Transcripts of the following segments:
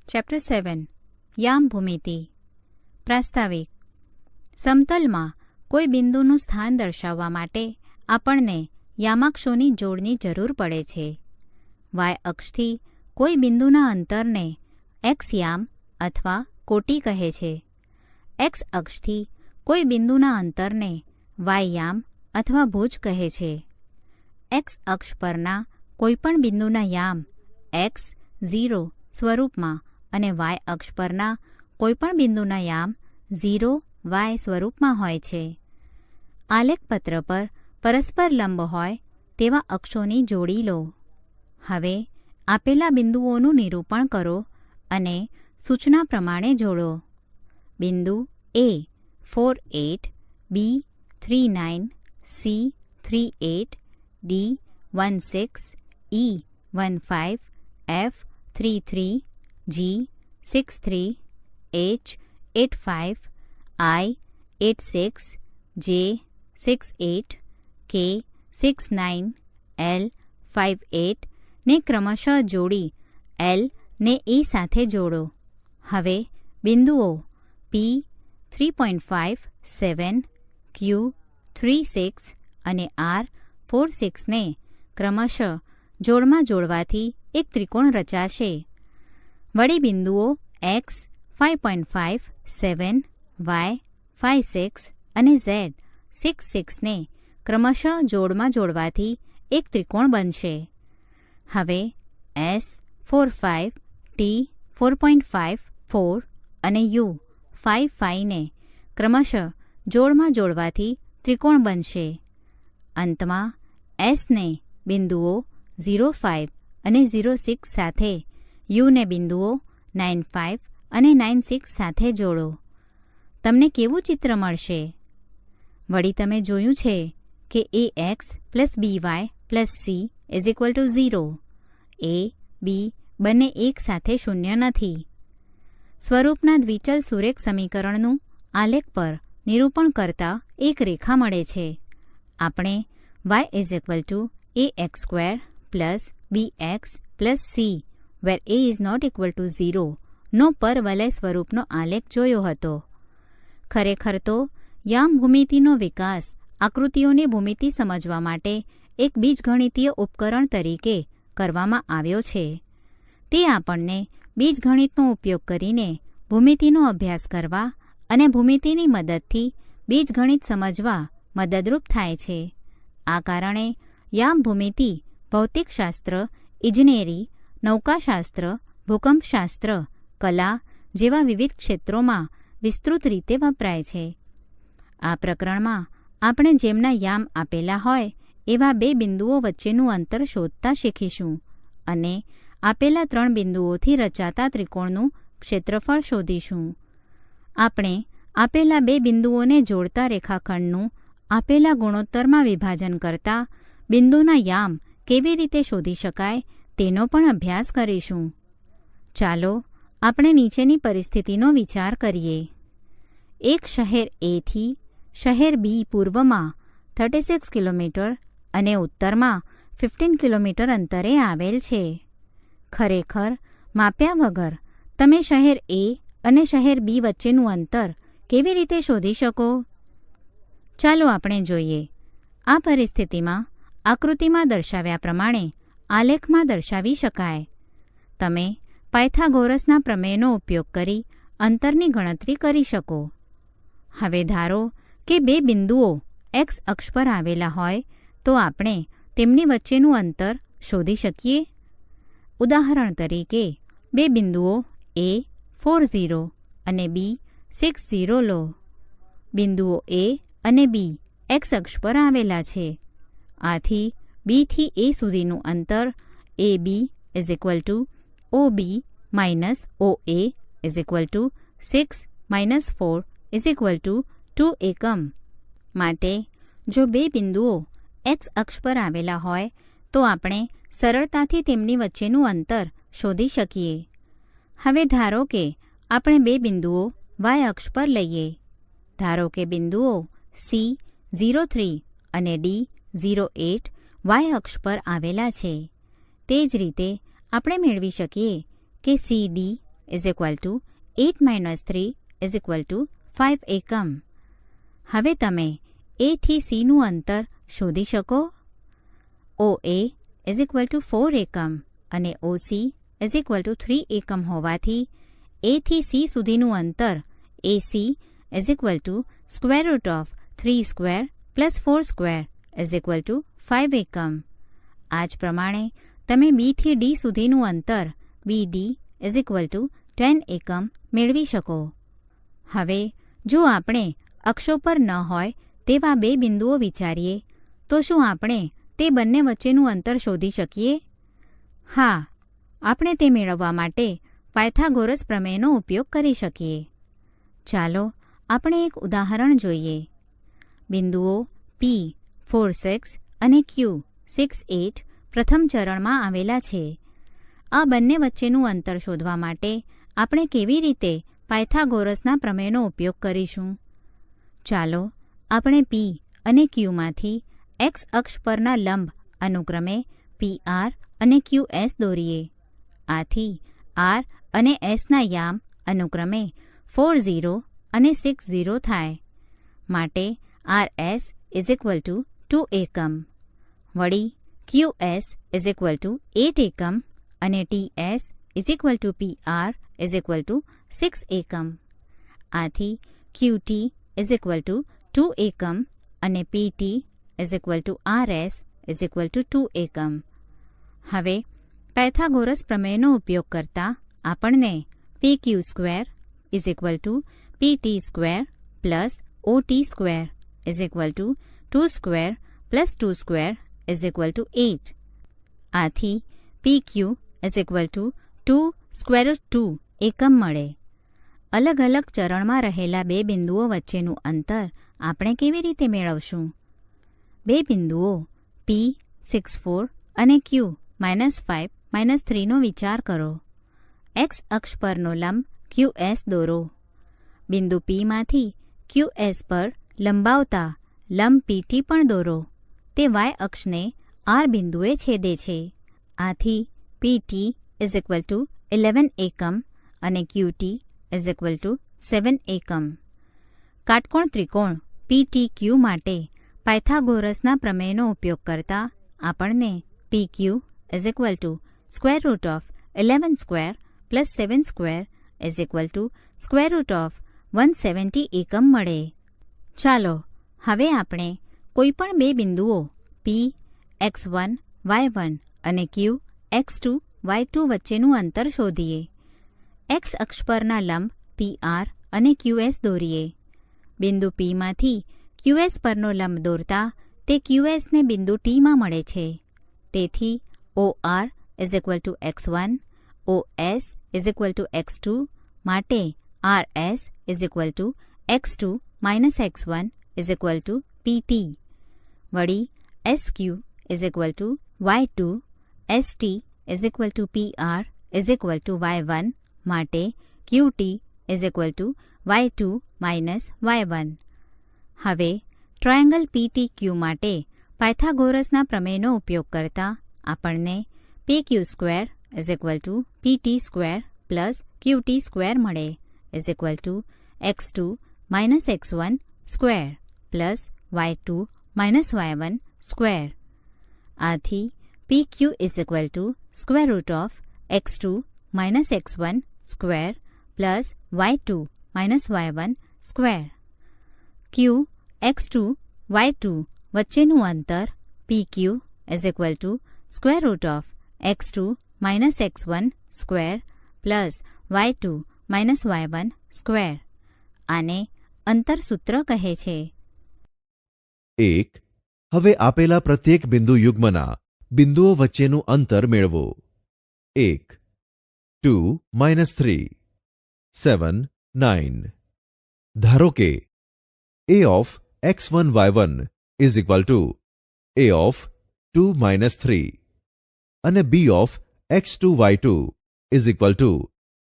Chapter 7 યામ ભૂમિતિ. પ્રાસ્તાવિક. સમતલમાં કોઈ બિંદુનું સ્થાન દર્શાવવા માટે આપણને યામાક્ષોની જોડની જરૂર પડે છે. વાય અક્ષથી કોઈ બિંદુના અંતરને એક્સ યામ અથવા કોટી કહે છે. એક્સ અક્ષથી કોઈ બિંદુના અંતરને વાય યામ અથવા ભુજ કહે છે. એક્સ અક્ષ પરના કોઈપણ બિંદુના યામ એક્સ 0 સ્વરૂપમાં અને વાય અક્ષ પરના કોઈપણ બિંદુના યામ 0 વાય સ્વરૂપમાં હોય છે. આલેખપત્ર પર પરસ્પર લંબ હોય તેવા અક્ષોની જોડી લો. હવે આપેલા બિંદુઓનું નિરૂપણ કરો અને સૂચના પ્રમાણે જોડો. બિંદુ A 4 8, B 3 9, C 3 8, D 1 6, E 1 5, F 3 3, G 6 3, H 8 5, I 8 6, J 6 8, K 6 9, L 5 8 ને ક્રમશઃ જોડી L ને E સાથે જોડો. હવે બિંદુઓ P 3.5 7, Q 3 6 અને R 4 6 ને ક્રમશઃ જોડમાં જોડવાથી એક ત્રિકોણ રચાશે. વળી બિંદુઓ X 5.5 7, Y 5 6 અને Z 6 6 ને ક્રમશઃ જોડમાં જોડવાથી એક ત્રિકોણ બનશે. હવે S 4 5, T 4.5 4 અને U 5 5 ને ક્રમશઃ જોડમાં જોડવાથી ત્રિકોણ બનશે. અંતમાં S ને બિંદુઓ 0 5 અને 0 6 સાથે, U ને બિંદુઓ 9 5 અને 9 6 સાથે જોડો. તમને કેવું ચિત્ર મળશે? વળી તમે જોયું છે કે AX + BY + C = 0. A, B બંને એક સાથે શૂન્ય નથી. સ્વરૂપના દ્વિચલ સુરેખ સમીકરણનું આલેખ પર નિરૂપણ કરતા એક રેખા મળે છે. આપણે y = ax² + bx + c where a is not equal to 0 નો પરવલય સ્વરૂપનો આલેખ જોયો હતો. ખરેખર તો યામ ભૂમિતિનો વિકાસ આકૃતિઓની ભૂમિતિ સમજવા માટે એક બીજગણિતીય ઉપકરણ તરીકે કરવામાં આવ્યો છે. તે આપણને બીજગણિતનો ઉપયોગ કરીને ભૂમિતિનો અભ્યાસ કરવા અને ભૂમિતિની મદદથી બીજગણિત સમજવા મદદરૂપ થાય છે. આ કારણે યામ ભૂમિતિ ભૌતિકશાસ્ત્ર, ઇજનેરી, નૌકાશાસ્ત્ર, ભૂકંપશાસ્ત્ર, કલા જેવા વિવિધ ક્ષેત્રોમાં વિસ્તૃત રીતે વપરાય છે. આ પ્રકરણમાં આપણે જેમના યામ આપેલા હોય એવા બે બિંદુઓ વચ્ચેનું અંતર શોધતા શીખીશું અને આપેલા 3 બિંદુઓથી રચાતા ત્રિકોણનું ક્ષેત્રફળ શોધીશું. આપણે આપેલા બે બિંદુઓને જોડતા રેખાખંડનું આપેલા ગુણોત્તરમાં વિભાજન કરતા બિંદુના યામ કેવી રીતે શોધી શકાય તેનો પણ અભ્યાસ કરીશું. ચાલો આપણે નીચેની પરિસ્થિતિનો વિચાર કરીએ. એક શહેર A થી શહેર B પૂર્વમાં 36 કિલોમીટર અને ઉત્તરમાં 15 કિલોમીટર અંતરે આવેલ છે. ખરેખર માપ્યા વગર તમે શહેર A અને શહેર B વચ્ચેનું અંતર કેવી રીતે શોધી શકો? ચાલો આપણે જોઈએ. આ પરિસ્થિતિમાં આકૃતિમાં દર્શાવ્યા પ્રમાણે આલેખમાં દર્શાવી શકાય. તમે પાયથાગોરસના પ્રમેયનો ઉપયોગ કરી અંતરની ગણતરી કરી શકો. હવે ધારો કે બે બિંદુઓ X અક્ષ પર આવેલા હોય તો આપણે તેમની વચ્ચેનું અંતર શોધી શકીએ. ઉદાહરણ તરીકે બે બિંદુઓ A 4 0 અને B 6 0 લો. બિંદુઓ A અને B X અક્ષ પર આવેલા છે. આથી B થી A સુધીનું અંતર AB = OB - OA = 6 - 4 = 2 એકમ. માટે જો બે બિંદુઓ X અક્ષ પર આવેલા હોય તો આપણે સરળતાથી તેમની વચ્ચેનું અંતર શોધી શકીએ. હવે ધારો કે આપણે બે બિંદુઓ Y અક્ષ પર લઈએ. ધારો કે બિંદુઓ C 0 3 અને D 0 8 Y અક્ષ પર આવેલા છે. તે જ રીતે આપણે મેળવી શકીએ કે CD is equal two 8 minus 3 is equal two 5 એકમ. હવે તમે A થી Cનું અંતર શોધી શકો. OA ઇઝ ઇક્વલ ટુ 4 એકમ અને OC ઇઝ ઇક્વલ ટુ 3 એકમ હોવાથી A થી C સુધીનું અંતર AC is equal to square root of 3 square plus 4 square is equal two 5 એકમ. આ જ પ્રમાણે તમે B થી D સુધીનું અંતર BD ઇઝ ઇક્વલ ટુ 10 એકમ મેળવી શકો. હવે જો આપણે અક્ષો પર ન હોય તેવા બે બિંદુઓ વિચારીએ તો શું આપણે તે બંને વચ્ચેનું અંતર શોધી શકીએ? હા, આપણે તે મેળવવા માટે પાયથાગોરસ પ્રમેયનો ઉપયોગ કરી શકીએ. ચાલો આપણે એક ઉદાહરણ જોઈએ. બિંદુઓ P 4, 6 અને Q 6, 8 પ્રથમ ચરણમાં આવેલા છે. આ બંને વચ્ચેનું અંતર શોધવા માટે આપણે કેવી રીતે પાયથાગોરસના પ્રમેયનો ઉપયોગ કરીશું? ચાલો આપણે P અને Qમાંથી x અક્ષ પરના લંબ અનુક્રમે PR અને QS દોરીએ. આથી R અને Sના યામ અનુક્રમે 4, 0 અને 6, 0 થાય. માટે RS ઇઝ ઇક્વલ ટુ 2 એકમ. વળી QS ઇઝ ઇક્વલ ટુ 8 એકમ અને TS is equal two PR is equal to 6 એકમ. આથી QT ઇઝ ઇક્વલ ટુ 2 એકમ અને PT is equal two RS is equal to 2 એકમ. હવે પાયથાગોરસ પ્રમેયનો ઉપયોગ કરતા આપણને PQ square is equal to PT square plus OT square is equal to 2 square plus 2 square is equal two 8. આથી PQ is equal to 2 square root 2 એકમ મળે. અલગ અલગ ચરણમાં રહેલા બે બિંદુઓ વચ્ચેનું અંતર આપણે કેવી રીતે મેળવશું? બે બિંદુઓ P 6, 4 અને Q -5, -3નો વિચાર કરો. x અક્ષ પરનો લંબ QS દોરો. બિંદુ Pમાંથી QS પર લંબાવતા લંબ PT પણ દોરો. તે y અક્ષને R બિંદુએ છેદે છે. આથી PT ઇઝ ઇક્વલ ટુ 11 એકમ અને QT ઇઝ ઇક્વલ ટુ 7 એકમ. કાટકોણ ત્રિકોણ PTQ માટે પાયથાગોરસના પ્રમેયનો ઉપયોગ કરતા આપણને PQ is equal to square root of 11 square plus 7 square is equal to square root of 170 એકમ મળે. ચાલો હવે આપણે કોઈપણ બે બિંદુઓ P x1, y1 અને Q x2, y2 વચ્ચેનું અંતર શોધીએ. x અક્ષ પરના લંબ PR અને QS દોરીએ. બિંદુ Pમાંથી QS પરનો લંબ દોરતા તે QSને બિંદુ Tમાં મળે છે. તેથી OR is equal to x1, OS is equal to x2 માટે RS is equal to x2 minus x1 is equal to PT. વળી SQ is equal two y2, ST is equal two PR is equal two y1 માટે QT is equal two y2 minus y1. હવે triangle PTQ માટે પાયથાગોરસના પ્રમેયનો ઉપયોગ કરતા આપણને PQ square is equal to PT square plus QT square મળે is equal to x2 minus x1 square plus y2 minus y1 square. આથી PQ is equal to square root of x2 minus x1 square plus y2 minus y1 square. Q x2 y2 વચ્ચેનું અંતર PQ is equal to square root of x2 minus x1 square plus y2 minus y1 square. આને અંતર સૂત્ર કહે છે. 1. હવે આપેલા પ્રત્યેક બિંદુ યુગ્મના બિંદુઓ વચ્ચેનું અંતર મેળવો. 1 2 -3 7 9. ધારો કે A of x1 y1 is equal to A of 2 -3 અને B of x2 y2 is equal to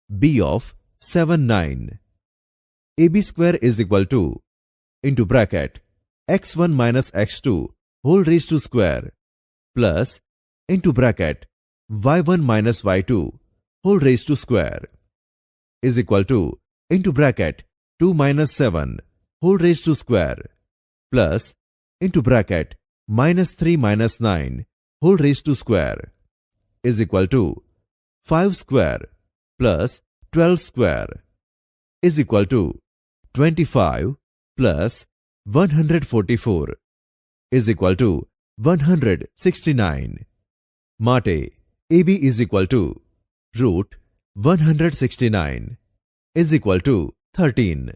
B of 7 9. AB square is equal to into bracket x1 minus x2 whole raised to square plus into bracket y1 minus y2 whole raised to square. is equal to into bracket 2 minus 7 whole raised to square plus into bracket minus 3 minus 9 whole raised to square is equal to 5 square plus 12 square is equal to 25 plus 144 is equal to 169. માટે AB is equal to root 169 is equal to 13.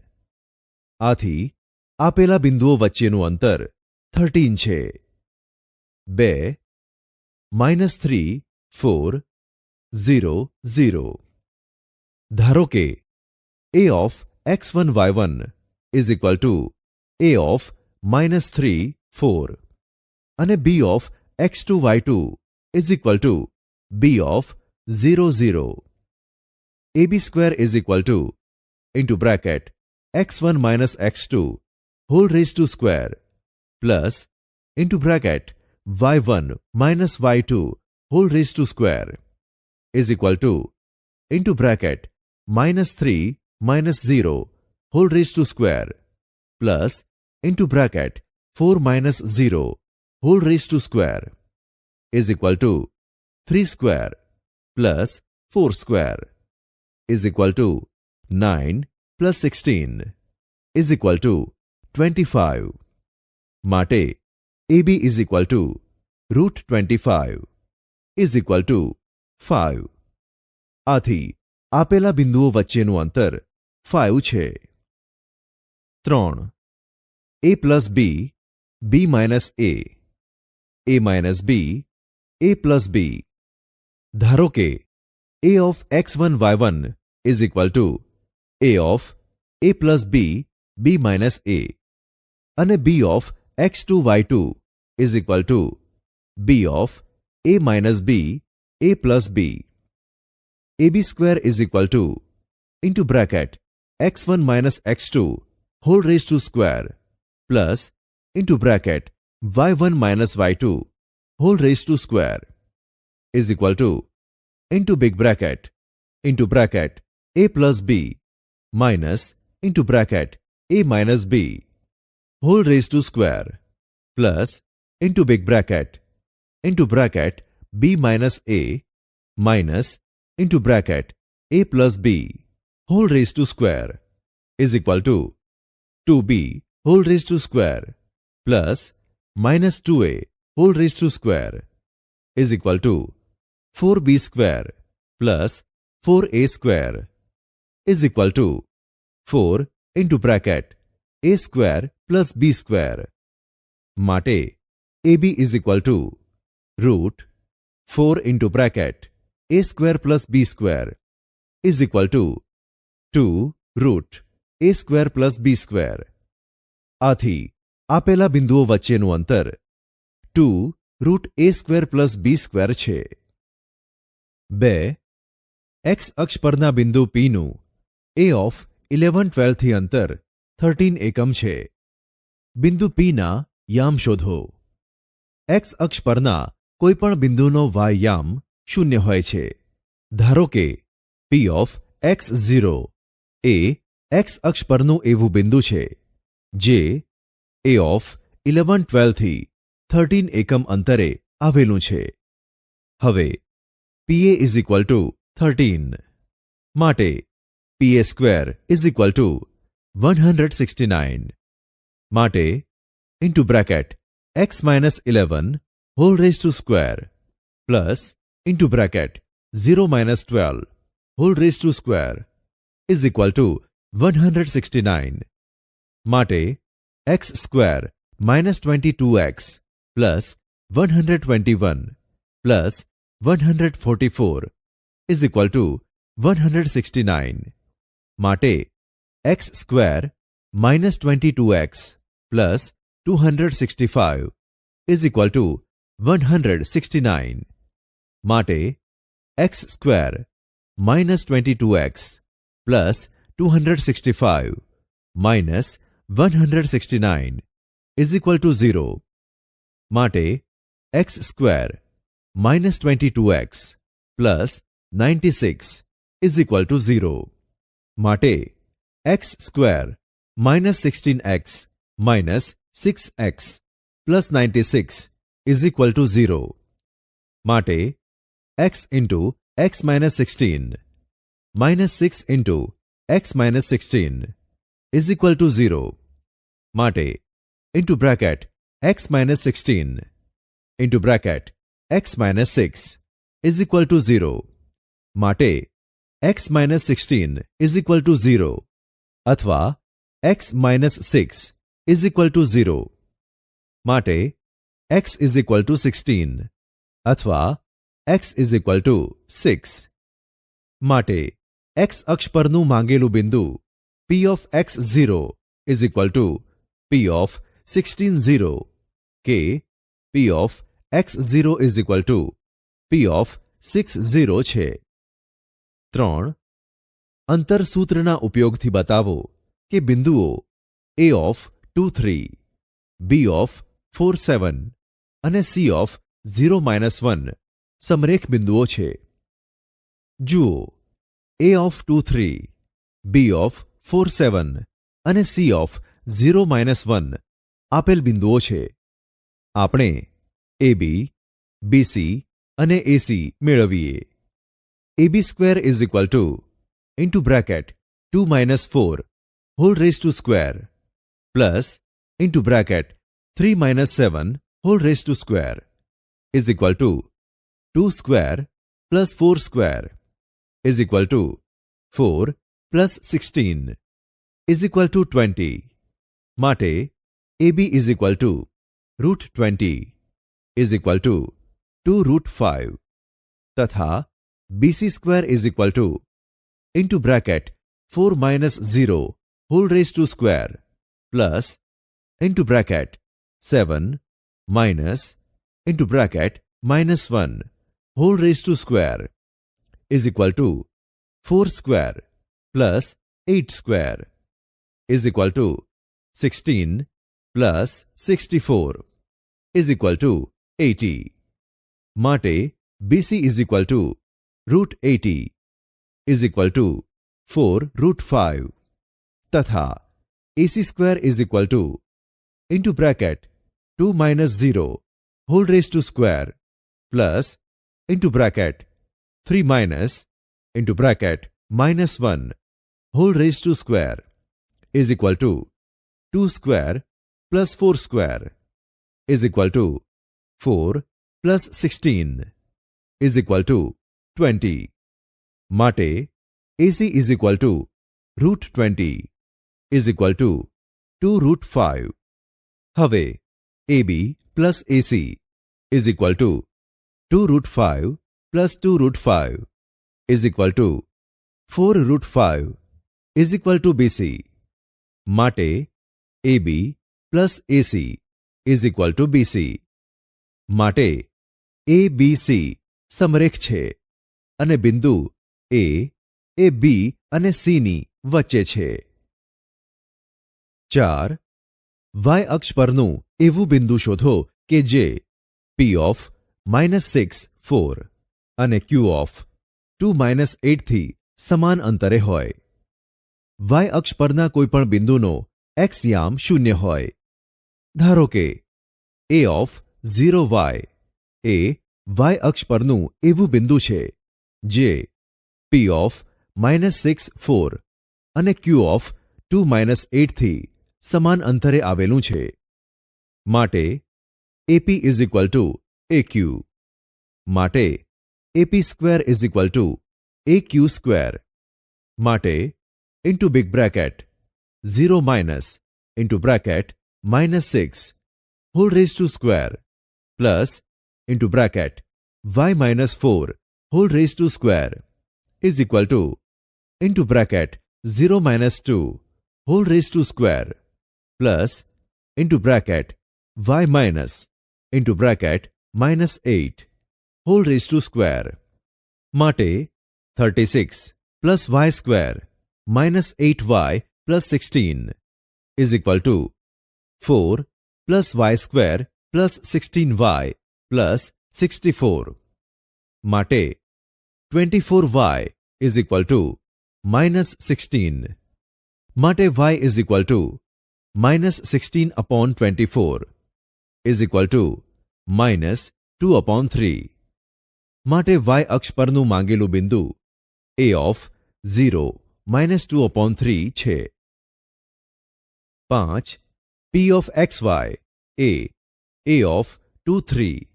આથી આપેલા બિંદુઓ વચ્ચેનું અંતર 13 છે. 2 -3 4 0 0. ધારો કે A of x1 y1 is equal to A of -3 4 અને B of x2 y2 is equal to B of 0 0. AB square is equal to into bracket x1 minus x2 whole raised to square plus into bracket y1 minus y2 whole raised to square is equal to into bracket -3 minus 0 whole raised to square plus into bracket 4 minus 0 whole raised to square is equal to 3 square plus 4 square is equal to 9 plus 16 is equal to 25. માટે AB is equal to root 25 is equal to 5. આથી આપેલા બિંદુઓ વચ્ચેનું અંતર 5 છે. 3. A plus B, B minus A minus B, A plus B. ધારો કે A of x1 y1 is equal to A of A plus B, B minus A અને B of x2 y2 is equal to B of A minus B, A plus B. AB square is equal to into bracket x1 minus x2 whole raised to square plus into bracket y1 minus y2 whole raised to square is equal to into big bracket into bracket A plus B minus into bracket A minus B whole raised to square plus into big bracket into bracket B minus A minus into bracket A plus B whole raised to square is equal to 2B whole raised to square plus minus 2A whole raised to square is equal to 4B square plus 4A square is equal to 4 into bracket A square plus B square. માટે AB is equal to root 4 into bracket A square plus B square is equal to 2 root A square plus B square. આથી આપેલા બિંદુઓ વચ્ચેનું અંતર 2 root A square plus B square છે. 2. X અક્ષ પરના બિંદુ P નું A of 11-12 થી અંતર 13 એકમ છે. બિંદુ P ના યામ શોધો. X અક્ષ પરના કોઈપણ બિંદુનો y યામ 0 હોય છે. ધારો કે P of x0 A X અક્ષ પરનું એવું બિંદુ છે જે A of 11-12 થી 13 એકમ અંતરે આવેલું છે. હવે PA is equal to 13. માટે PA square is equal to 169. માટે into bracket x minus 11 whole raised to square plus into bracket 0 minus 12 whole raised to square is equal to 169. માટે x square minus 22x plus 121 plus 144 is equal to 169. માટે x square minus 22x plus 265 is equal to 169. માટે x square minus 22x plus 265 minus 169 is equal to 0. માટે x square minus 22x plus 96 is equal to 0. માટે x square minus 16x minus 6x plus 96 is equal to 0. માટે x into x minus 16 minus 6 into x minus 16 is equal to 0. માટે into bracket x minus 16 into bracket x minus 6 is equal to 0. માટે x minus 16 is equal to 0 અથવા x minus 6 is equal to 0. માટે x is equal to 16 અથવા x is equal to 6. માટે x અક્ષ પરનું માંગેલું બિંદુ p of x0 is equal to p of 16 0 કે p of x0 is equal to p of 6 0 છે. 3. અંતરસૂત્રના ઉપયોગથી બતાવો કે બિંદુઓ a ઓફ 2 3, b ઓફ 4 7 અને c ઓફ 0 1 સમરેખ બિંદુઓ છે. જુઓ, a ઓફ 2 3, b ઓફ 4 7 અને c ઓફ 0 1 આપેલ બિંદુઓ છે. આપણે ab, bc અને ac મેળવીએ. ab square is equal to into bracket 2 4 whole raise to square plus into bracket 3 7 whole raise to square is equal to 2 square plus 4 square is equal to 4 plus 16 is equal to 20. માટે ab is equal to √20 is equal to 2√5 તથા bc square is equal to into bracket 4 0 whole raise to square plus into bracket 7 minus into bracket -1 whole raise to square is equal to 4 square plus 8 square is equal to 16 plus 64 is equal to 80. માટે bc is equal to √80 is equal to 4√5 તથા ac square is equal to into bracket 2 0 whole raise to square plus into bracket 3 into bracket -1 whole raise to square is equal to 2 square plus 4 square is equal to 4 plus 16 is equal to 20. માટે ac is equal to √20 is equal to 2√5. હવે ab plus ac is equal to 2√5 plus 2√5 is equal to 4√5 is equal two bc. માટે ab plus ac is equal two bc. માટે abc સમરેખ છે અને બિંદુ a A b અને c ની વચ્ચે છે. 4. y અક્ષ પરનું એવું બિંદુ શોધો કે જે p ઓફ -6 4 અને q ઓફ 2 8 થી સમાન અંતરે હોય. y અક્ષ પરના કોઈપણ બિંદુનો x યામ 0 હોય. ધારો કે a of 0y A y અક્ષ પરનું એવું બિંદુ છે જે p ઓફ -6 4 અને q ઓફ 2 8 થી સમાન અંતરે આવેલું છે. માટે ap is equal to aq. માટે ap square is equal to aq square. માટે into big bracket 0 into bracket -6 whole raise to square plus into bracket y -4 whole raise to square is equal to into bracket 0 2 whole raise to square plus into bracket y into bracket -8 whole raise to square. માટે 36 plus y square -8y plus 16 is equal to 4 plus y square plus 16y plus 64. માટે 24y is equal to -16 માટે y is equal two -16/24 is equal two -2/3 માટે y અક્ષ પરનું માંગેલું બિંદુ a of 0 -2/3 છે. 5. p of xy a of 2 3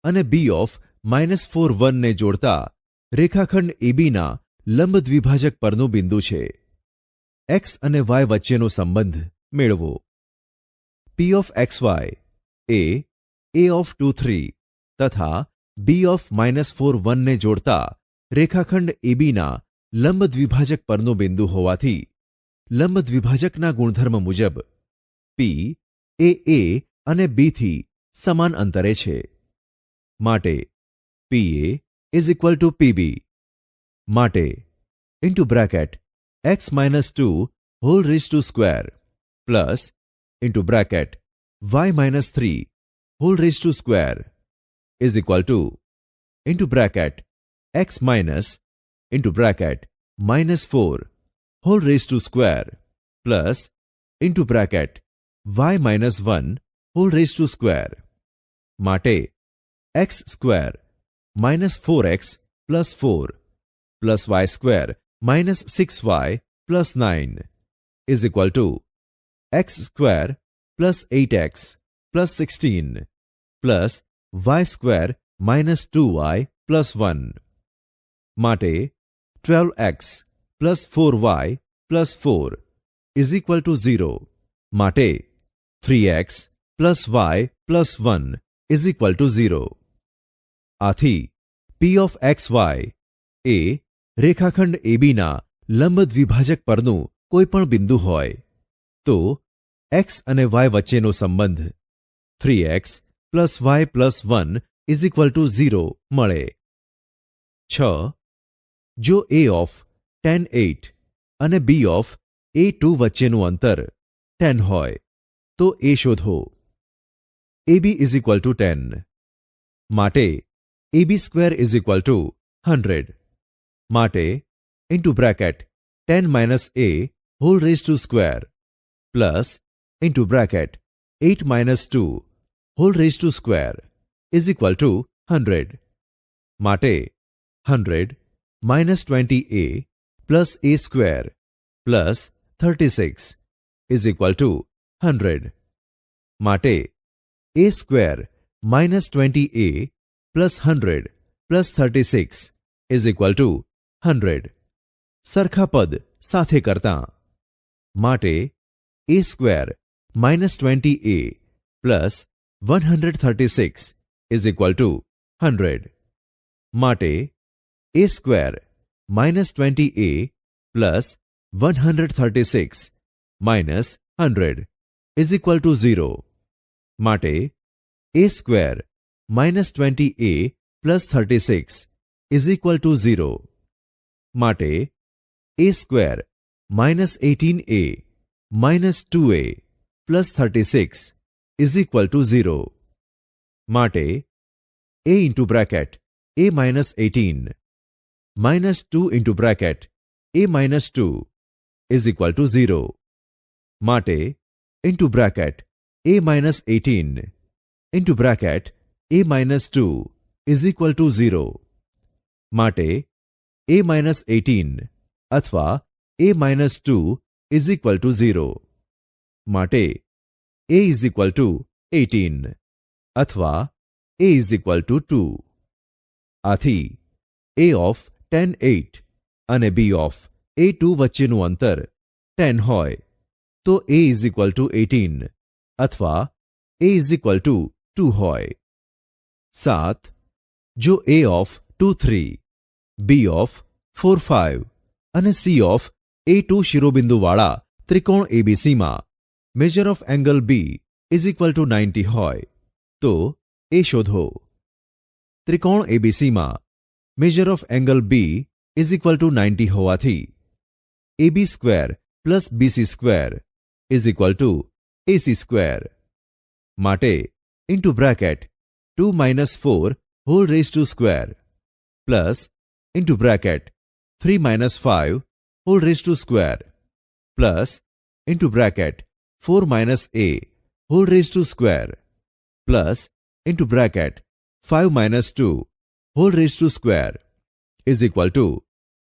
અને b of -4 1 ને જોડતા રેખાખંડ ABના લંબ દ્વિભાજક પરનું બિંદુ છે. x અને y વચ્ચેનો સંબંધ મેળવો. p of xy a of 2 3 તથા b ઓફ -4 1 ને જોડતા રેખાખંડ ABના લંબ દ્વિભાજક પરનું બિંદુ હોવાથી લંબ દ્વિભાજકના ગુણધર્મ મુજબ p એ a અને b થી સમાન અંતરે છે. માટે pa is equal to pb. માટે into bracket x -2 whole raise to square plus into bracket y -3 whole raise to square is equal to into bracket x minus into bracket -4 whole raise to square plus into bracket y -1 whole raise to square. માટે x square -4x plus 4 plus y square -6y plus 9 is equal to x square plus 8x plus 16 plus y square -2y plus 1. માટે 12x plus 4y plus 4 is equal to 0. માટે 3x plus y plus 1 is equal to 0. આથી p of xy એ રેખાખંડ ABના લંબ દ્વિભાજક પરનું કોઈપણ બિંદુ હોય તો x અને y વચ્ચેનો સંબંધ 3x plus y plus 1 is equal to 0 મળે. 6. જો a ઓફ tan 8 અને b ઓફ a2 વચ્ચેનું અંતર 10 હોય તો a શોધો. ab is equal to 10. માટે ab square is equal to 100. માટે into bracket 10 minus a whole raise to square plus into bracket 8 minus 2 whole raise to square is equal to 100. માટે 100 minus 20a plus a square plus 36 is equal to 100. માટે a સ્ક્વેર minus 20a plus 100 plus 36 is equal to 100. સરખા પદ સાથે કરતાં માટે a સ્ક્વેર minus 20a plus 136 is equal to 100. માટે a સ્ક્વેર minus 20a plus 136 minus 100 is equal to 0. માટે a સ્ક્વેર minus 20a plus 36 is equal to 0. માટે a સ્ક્વેર minus 18a minus 2a plus 36 is equal to 0. માટે a into bracket a minus 18 minus 2 into bracket a minus 2 is equal to 0. માટે into bracket a minus 18 into bracket a minus 2 is equal to 0. માટે a minus 18 અથવા a minus 2 is equal to 0. માટે a is equal to 18 અથવા a is equal to 2. આથી a of tan 8 અને b of a2 વચ્ચેનું અંતર 10 હોય તો a ઇઝ ઇક્વલ ટુ 18 અથવા a ઇઝ ઇક્વલ ટુ 2 હોય. 7. જો a ઓફ 2 3 b ઓફ 4 5 અને c ઓફ a2 શિરોબિંદુવાળા ત્રિકોણ ABCમાં measure of angle b is equal to 90 હોય તો a શોધો. ત્રિકોણ ABCમાં measure of angle b is equal to 90 હોવાથી ab square plus bc square is equal to ac square. માટે into bracket 2 minus 4 whole raise to square plus into bracket 3 minus 5 whole raised to square plus into bracket 4 minus a whole raised to square plus into bracket 5 minus 2 whole raised to square is equal to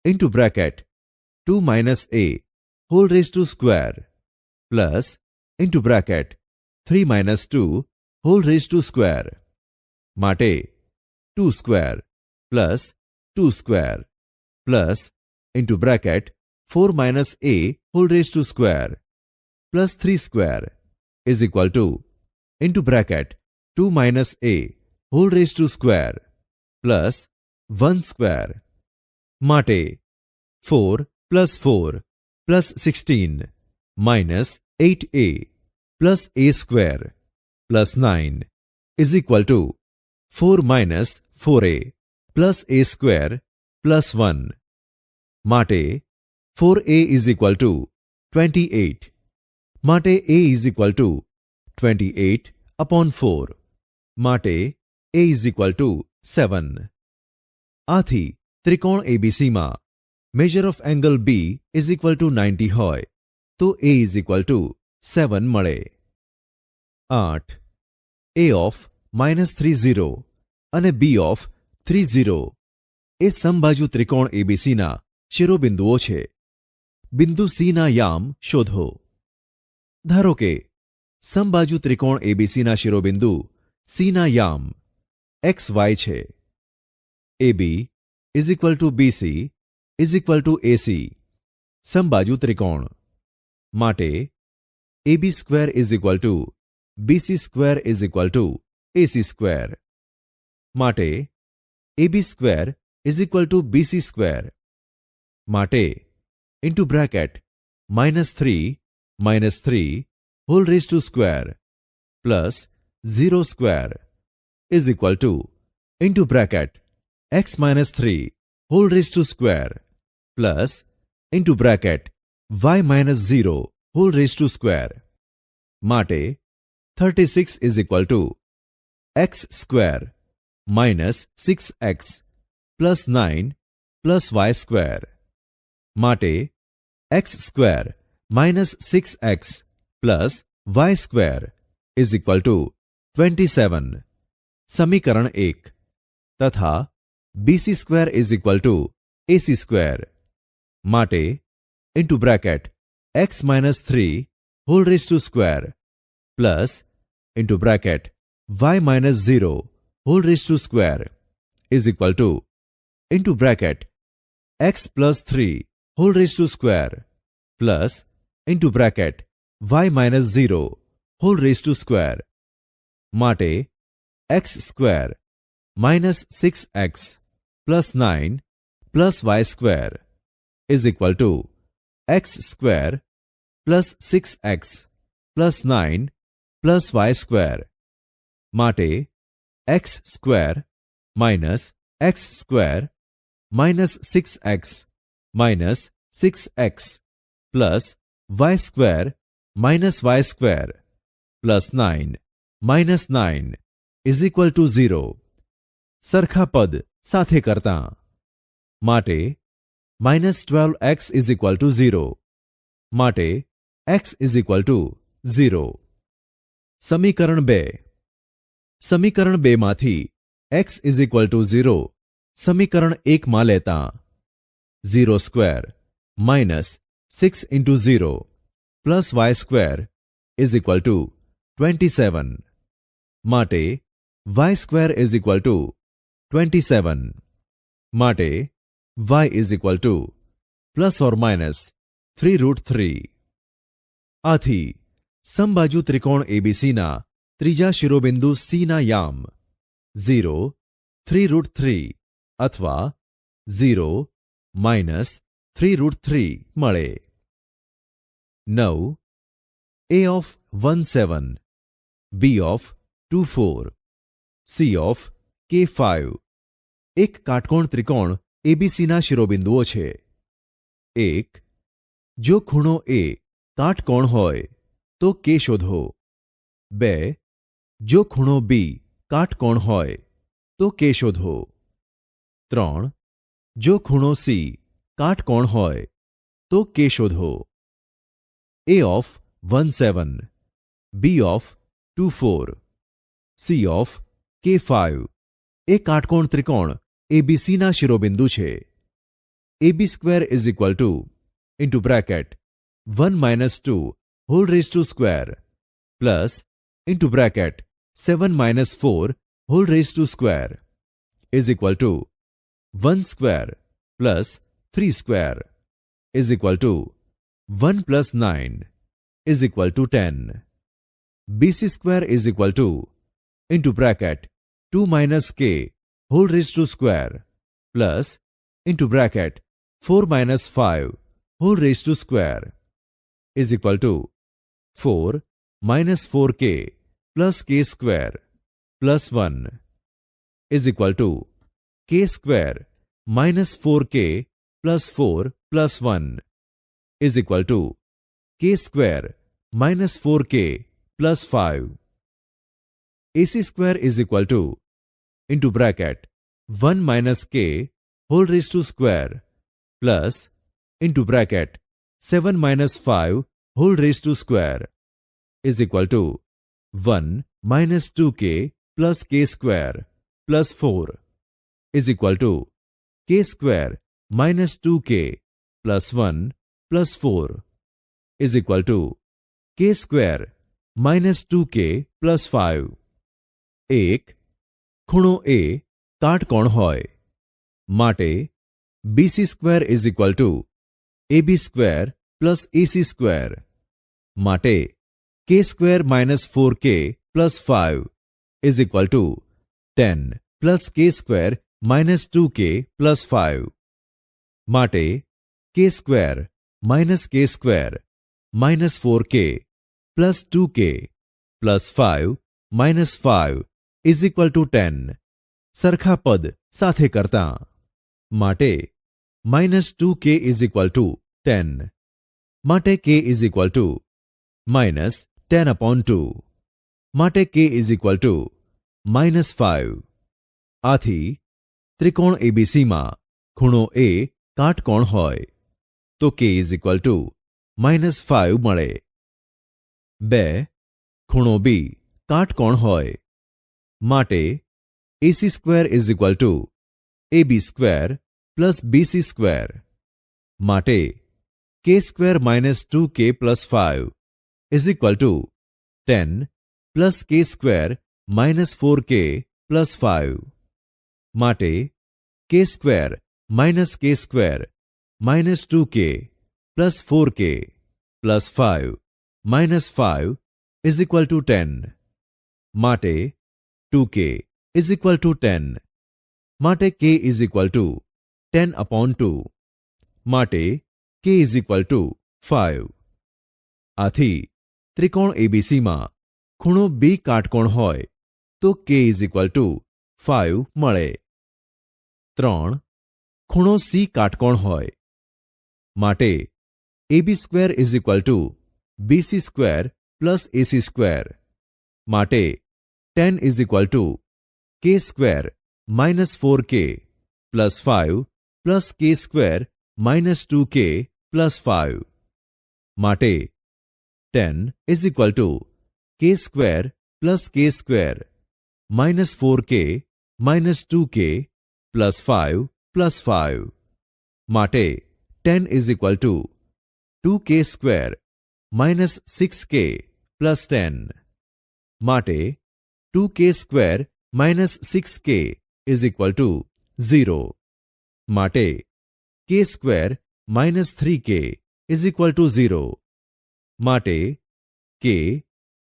into bracket 2 minus a whole raised to square plus into bracket 3 minus 2 whole raised to square. માટે 2 square plus 2 square plus into bracket 4 minus a whole raised to square plus 3 square is equal to into bracket 2 minus a whole raised to square plus 1 square. માટે 4 plus 4 plus 16 minus 8a plus a square plus 9 is equal to 4 minus 4a plus a square plus 1. માટે 4a is equal to 28. માટે a is equal to 28 upon 4. માટે a is equal to 7. આથી ત્રિકોણ ABCમાં measure of angle B is equal to 90 હોય તો a is equal to 7 મળે. 8. a of -30 અને b of 30 એ સમબાજુ ત્રિકોણ ABCના શિરોબિંદુઓ છે. બિંદુ C ના યામ શોધો. ધારો કે સમબાજુ ત્રિકોણ ABCના શિરોબિંદુ C ના યામ XY છે. AB is equal to BC is equal to AC. સમબાજુ ત્રિકોણ માટે AB square is equal to BC square is equal to AC square. માટે AB square is equal to BC square. માટે into bracket -3 whole raised to square plus 0 square is equal to into bracket x minus 3 whole raised to square plus into bracket y minus 0 whole raised to square. માટે 36 is equal to x square minus 6x plus 9 plus y square. માટે x square minus 6x plus y square is equal to 27. સમીકરણ 1 તથા BC square is equal to AC square. માટે into bracket x minus 3 whole raised to square plus into bracket y minus 0 whole raised to square is equal to into bracket x plus 3 whole raised to square plus into bracket y minus 0 whole raised to square. માટે x square minus 6x plus 9 plus y square is equal to x square plus 6x plus 9 plus y square. માટે x square minus x square minus 6x minus 6x plus y square minus y square plus 9 minus 9 is equal to 0. સરખા પદ સાથે કરતા. માટે -12x is equal to 0. માટે x is equal to 0. સમીકરણ 2. સમીકરણ 2 માંથી x is equal to 0 સમીકરણ 1 માં લેતા 0 square minus 6 into 0 plus y square is equal to 27. માટે y square is equal to 27. માટે y is equal to plus or minus 3√3. આથી સમબાજુ ત્રિકોણ ABCના ત્રીજા શિરોબિંદુ C ના યામ 0, 3√3 અથવા 0 minus 3√3 મળે. 9. A of 1,7, B of 2,4, C of K5 એક કાટકોણ ત્રિકોણ ABCના શિરોબિંદુઓ છે. 1. જો ખૂણો A કાટકોણ હોય તો K શોધો. 2. જો ખૂણો B કાટકોણ હોય તો K શોધો. 3. જો ખૂણો C કાટકોણ હોય તો કે શોધો. A of 1 7, B of 2 4, C of K 5 એ કાટકોણ ત્રિકોણ ABCના શિરોબિંદુ છે. AB square is equal to into bracket 1 minus 2 whole raised to square plus into bracket 7 minus 4 whole raised to square is equal to 1 square plus 3 square is equal to 1 plus 9 is equal to 10. BC square is equal to into bracket 2 minus k whole raised to square plus into bracket 4 minus 5 whole raised to square is equal to 4 minus 4k plus k square plus 1 is equal to k square minus 4k plus 4 plus 1 is equal to k square minus 4k plus 5. AC square is equal to into bracket 1 minus k whole raised to square plus into bracket 7 minus 5 whole raised to square is equal to 1 minus 2k plus k square plus 4 is equal to k square minus 2k plus 1 plus 4 is equal to k square minus 2k plus 5. 1. ખૂણો A કાટકોણ હોય માટે BC square is equal to AB square plus AC square માટે k square minus 4k plus 5 is equal to 10 plus k square minus 2k plus 5 માટે k square minus k square minus 4k plus 2k plus 5 minus 5 is equal to 10 સરખા પદ સાથે કરતા માટે minus 2k is equal to 10 માટે k is equal to minus 10 upon 2 માટે k is equal to minus 5. આથી ત્રિકોણ ABCમાં ખૂણો A કાટકોણ હોય તો k is equal to minus 5 મળે. 2. ખૂણો B કાટકોણ હોય માટે AC square is equal to AB square plus BC square માટે k square minus 2k plus 5 is equal to 10 plus k square minus 4k plus 5 માટે k square minus k square minus 2k plus 4k plus 5 minus 5 is equal to 10 માટે 2k is equal to 10 માટે k is equal to 10 upon 2 માટે k is equal to 5. આથી ત્રિકોણ ABCમાં ખૂણો B કાટકોણ હોય તો k is equal to 5 મળે. 3. ખૂણો C કાટકોણ હોય માટે AB square is equal to BC square plus AC square માટે 10 is equal to k square minus 4k plus 5 plus k square minus 2k plus 5 માટે 10 is equal to k square plus k square minus 4k minus 2k plus 5 plus 5 માટે 10 is equal to 2k square minus 6k plus 10 માટે 2k square minus 6k is equal to 0 માટે k square minus 3k is equal to 0 માટે k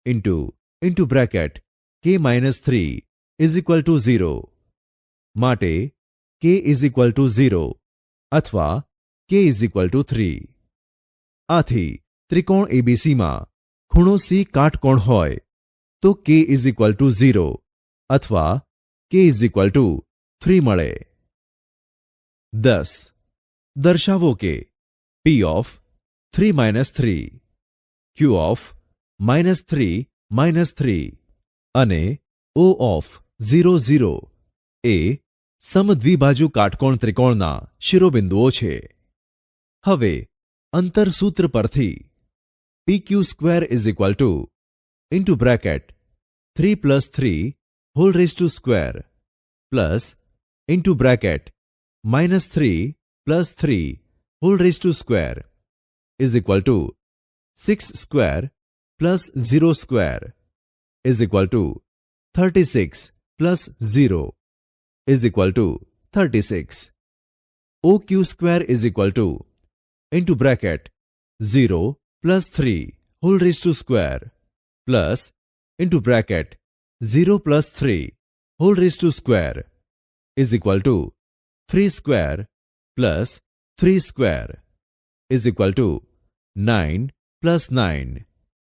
into bracket k minus 3 is equal to 0 માટે k is equal to 0 અથવા k is equal to 3. આથી ત્રિકોણ ABCમાં ખૂણો C કાટકોણ હોય તો k is equal to 0 અથવા k is equal to 3 મળે. 10. દર્શાવો કે P of 3 minus 3, Q of minus 3 minus 3 અને O of 0 0 એ સમદ્વિબાજુ કાટકોણ ત્રિકોણના શિરોબિંદુઓ છે. હવે અંતર સૂત્ર પરથી PQ² is equal to into bracket 3 + 3 whole raise to square plus into bracket -3 + 3 whole raise to square is equal to 6² + 0² is equal to 36 + 0 is equal to 36. OQ² is equal to into bracket 0 + 3 whole raise to square plus into bracket 0 + 3 whole raise to square is equal to 3² + 3² is equal to 9 + 9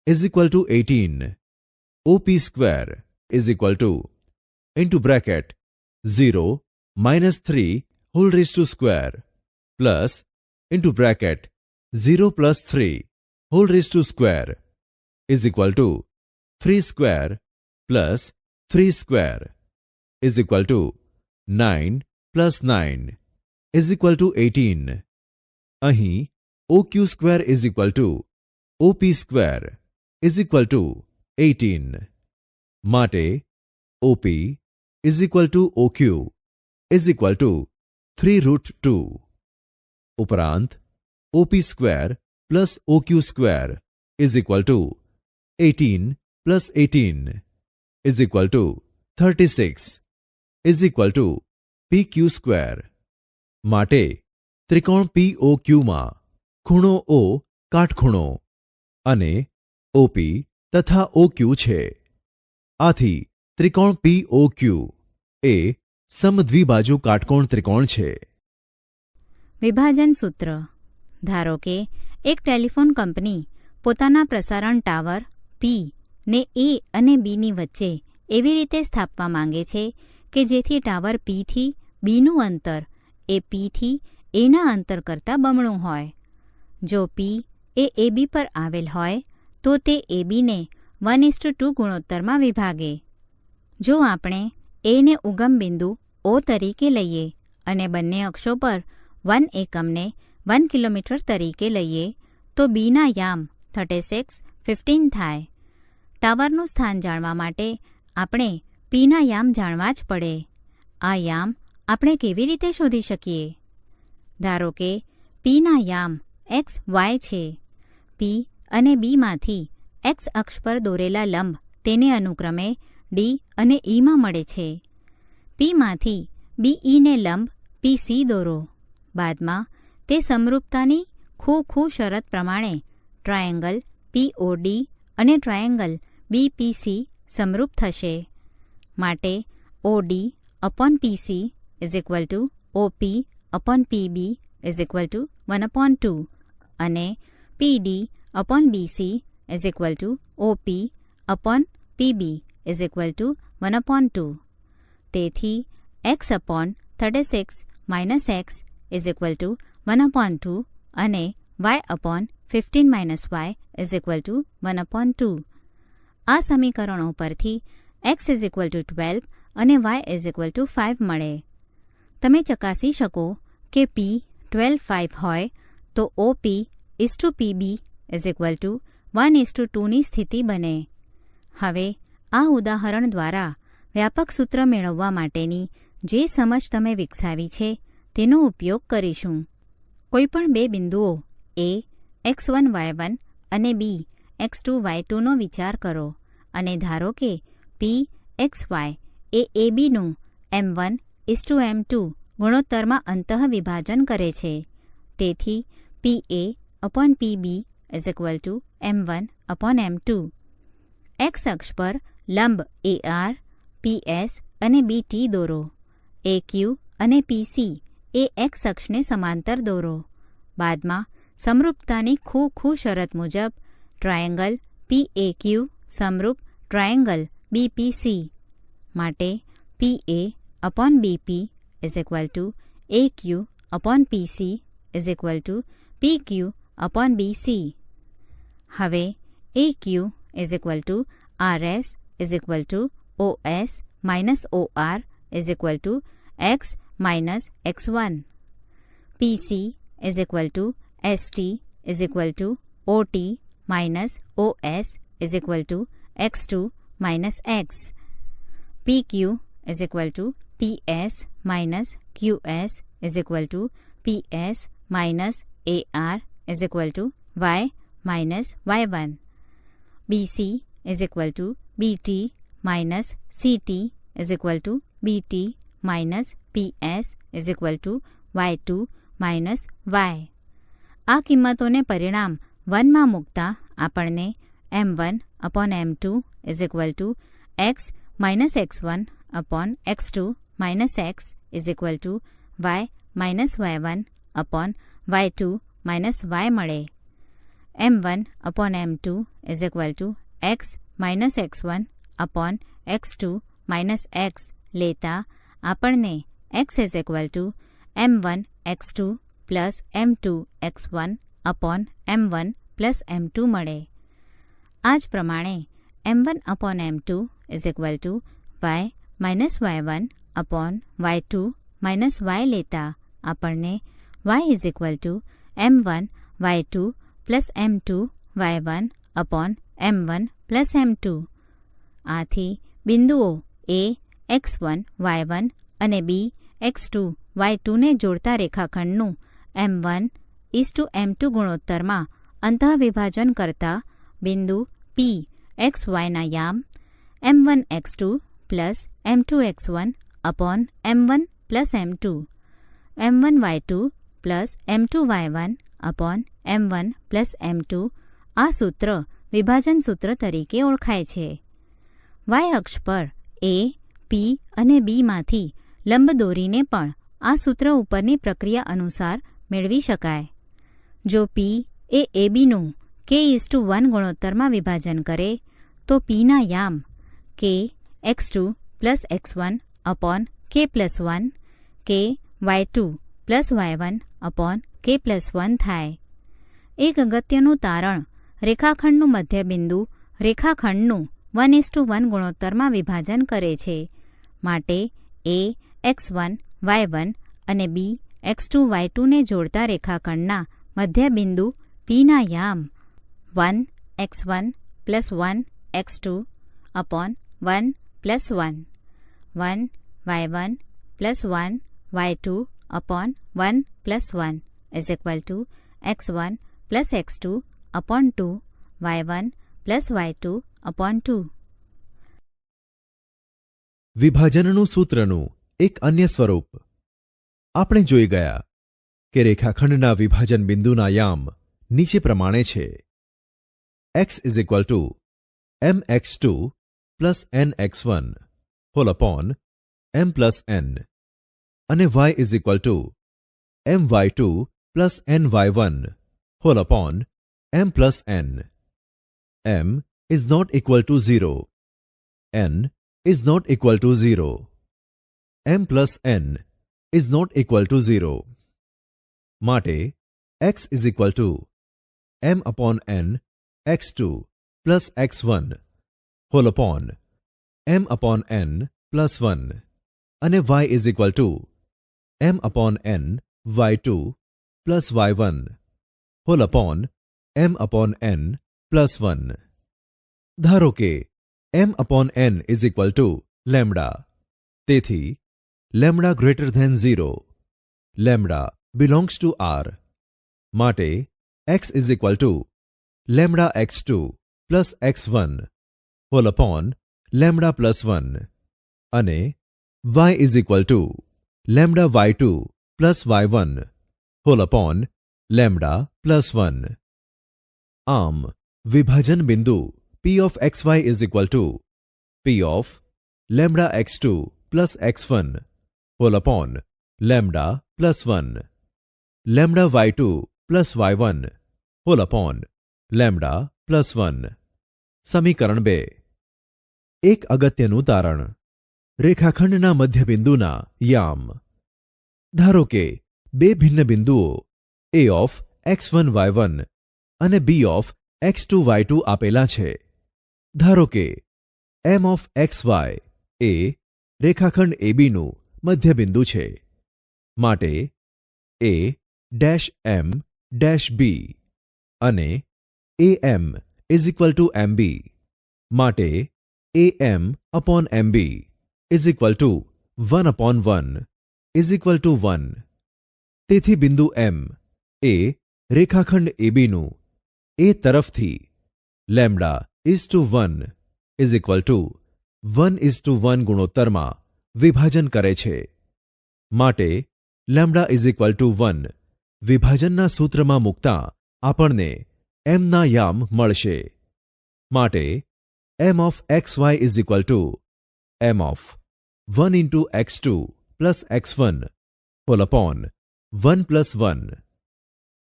is equal to 18. OP² is equal to into bracket 0 - 3 whole raise to square plus into bracket 0 + 3 whole raise to square is equal to 3² + 3² is equal to 9 + 9 is equal to 18. અહીં OQ² is equal to OP² is equal to 18. માટે OP is equal to OQ is equal to 3√2. ઉપરાંત OP² + OQ² is equal to 18 + 18 is equal to 36 is equal two PQ². માટે ત્રિકોણ POQમાં ખૂણો O કાટખૂણો અને OP તથા OQ છે. આથી ત્રિકોણ POQ એ સમદ્વિબાજુ કાટકોણ ત્રિકોણ છે. વિભાજન સૂત્ર. ધારો કે એક ટેલિફોન કંપની પોતાના પ્રસારણ ટાવર P ને A અને Bની વચ્ચે એવી રીતે સ્થાપવા માંગે છે કે જેથી ટાવર P થી Bનું અંતર એ P થી Aના અંતર કરતાં બમણું હોય. જો P એ AB પર આવેલ હોય તો તે ABને 1:2 ગુણોત્તરમાં વિભાગે. જો આપણે A ને ઉગમ બિંદુ O તરીકે લઈએ અને બંને અક્ષો પર 1 એકમને 1 કિલોમીટર તરીકે લઈએ તો Bના યામ 36, 15 થાય. ટાવરનું સ્થાન જાણવા માટે આપણે Pના યામ જાણવા જ પડે. આ યામ આપણે કેવી રીતે શોધી શકીએ? ધારો કે Pના યામ x, y છે. P અને Bમાંથી x અક્ષ પર દોરેલા લંબ તેને અનુક્રમે D અને Eમાં મળે છે. Pમાંથી BEને લંબ PC દોરો. બાદમાં તે સમરૂપતાની ખૂ શરત પ્રમાણે ટ્રાયેંગલ POD અને ટ્રાયેંગલ BPC સમરૂપ થશે. માટે OD/PC is equal two OP/PB is equal to 1/2 અને PD/BC is equal two OP/PB is equal to 1/2. તેથી x/36 - x is equal to 1/2 અને y/15 - y is equal to 1/2. આ સમીકરણો પરથી x ઇઝ ઇક્વલ ટુ 12 અને y is equal two 5 મળે. તમે ચકાસી શકો કે P 12, 5 હોય તો OP/PB ઇઝ ઇક્વલ ટુ 1:2ની સ્થિતિ બને. હવે આ ઉદાહરણ દ્વારા વ્યાપક સૂત્ર મેળવવા માટેની જે સમજ તમે વિકસાવી છે તેનો ઉપયોગ કરીશું. કોઈપણ બે બિંદુઓ A x1, y1 અને B x2, y2નો વિચાર કરો અને ધારો કે P xy એ ABનું m1:m2 ગુણોત્તરમાં અંતઃવિભાજન કરે છે. તેથી PA/PB is equal two m1/m2. x અક્ષ પર લંબ AR, PS અને BT દોરો. AQ અને PC એ x અક્ષને સમાંતર દોરો. બાદમાં સમરૂપતાની ખૂ શરત મુજબ ટ્રાયેંગલ PAQ સમરૂપ ટ્રાયેંગલ BPC. માટે PA/BP is equal two AQ/PC is equal two PQ/BC. હવે AQ is equal two RS is equal two OS - OR is equal to x - x1. PC is equal two ST is equal two OT minus OS is equal to x2 minus x. PQ is equal two PS minus QS is equal two PS minus AR is equal to y minus y1. BC is equal two BT minus CT is equal two BT minus PS is equal two y2 minus y. આ કિંમતોને પરિણામ 1માં મૂકતા આપણને m1 upon m2 is equal to x minus x1 upon x2 minus x is equal to y minus y1 upon y2 minus y મળે. m1 upon m2 is equal to x minus x1 upon x2 minus x લેતા આપણને x is equal to m1 x2 plus m2 x1 upon m1 plus m2 મળે. આ જ પ્રમાણે m1 upon m2 is equal to y minus y1 upon y2 minus y લેતા આપણને y is equal to m1 y2 plus m2 y1 upon m1 plus m2. આથી બિંદુઓ A x1 y1 અને B x2 y2ને જોડતા રેખાખંડનું m1:m2 ગુણોત્તરમાં અંતઃવિભાજન કરતા બિંદુ P xyના યામ m1 x2 plus m2 x1 upon m1 plus m2, m1 y2 plus m2 y1 upon m1 plus m2 આ સૂત્ર વિભાજન સૂત્ર તરીકે ઓળખાય છે. y અક્ષ પર A, P અને Bમાંથી લંબ દોરીને પણ આ સૂત્ર ઉપરની પ્રક્રિયા અનુસાર મેળવી શકાય. જો P એ ABનું k:1 ગુણોત્તરમાં વિભાજન કરે તો Pના યામ k x2 plus x1 upon k plus 1 k y2 plus y1 upon k plus 1 થાય. એક અગત્યનું તારણ રેખાખંડનું મધ્યબિંદુ રેખાખંડનું 1:1 ગુણોત્તરમાં વિભાજન કરે છે. માટે A x1 y1 અને B x2 y2ને જોડતા રેખાખંડના મધ્યબિંદુ Pના યામ 1 x1 plus 1 x2 upon 1 plus 1, 1 y1 plus 1 y2 upon 1 plus 1 is equal to x1 plus x2 upon 2 y1 plus y2 upon 2. વિભાજનનું સૂત્રનું એક અન્ય સ્વરૂપ. આપણે જોઈ ગયા કે રેખાખંડના વિભાજન બિંદુના યામ નીચે પ્રમાણે છે. x is equal to mx2 plus nx1 whole upon m plus n અને y is equal to my2 plus ny1 whole upon m plus n. m is not equal to 0, n is not equal to 0, m plus n is not equal to 0. માટે x is equal to m upon n x2 plus x1 whole upon m upon n plus 1 અને y is equal to m upon n y2 plus y1 whole upon m upon n plus 1. ધારો કે m upon n is equal to lambda. તેથી lambda greater than 0, lambda belongs to R. માટે x is equal to lambda x2 plus x1 whole upon lambda plus 1 અને y is equal to lambda y2 plus y1 whole upon lambda plus 1. આમ વિભાજન બિંદુ p of xy is equal to p of lambda x2 plus x1 whole upon lambda plus 1, lambda y2 plus y1 whole upon lambda plus 1. સમીકરણ 2. એક અગત્યનું તારણ રેખાખંડના મધ્યબિંદુના યામ. ધારો કે બે ભિન્ન બિંદુઓ a ઓફ x1 y1 અને b ઓફ x2 y2 આપેલા છે. ધારો કે m ઓફ xy એ રેખાખંડ ABનું મધ્યબિંદુ છે. માટે a dash m dash b અને AM is equal to MB માટે AM upon MB is equal to 1/1 is equal to 1. તેથી બિંદુ M એ રેખાખંડ ABનું એ તરફથી lambda is to 1 is equal to 1:1 ગુણોત્તરમાં વિભાજન કરે છે. માટે લેમ્બડા ઇઝ ઇક્વલ ટુ 1 વિભાજનના સૂત્રમાં મૂકતા આપણને M ના યામ મળશે. માટે M of xy is equal to M of 1 into x2 plus x1 whole upon 1 plus 1,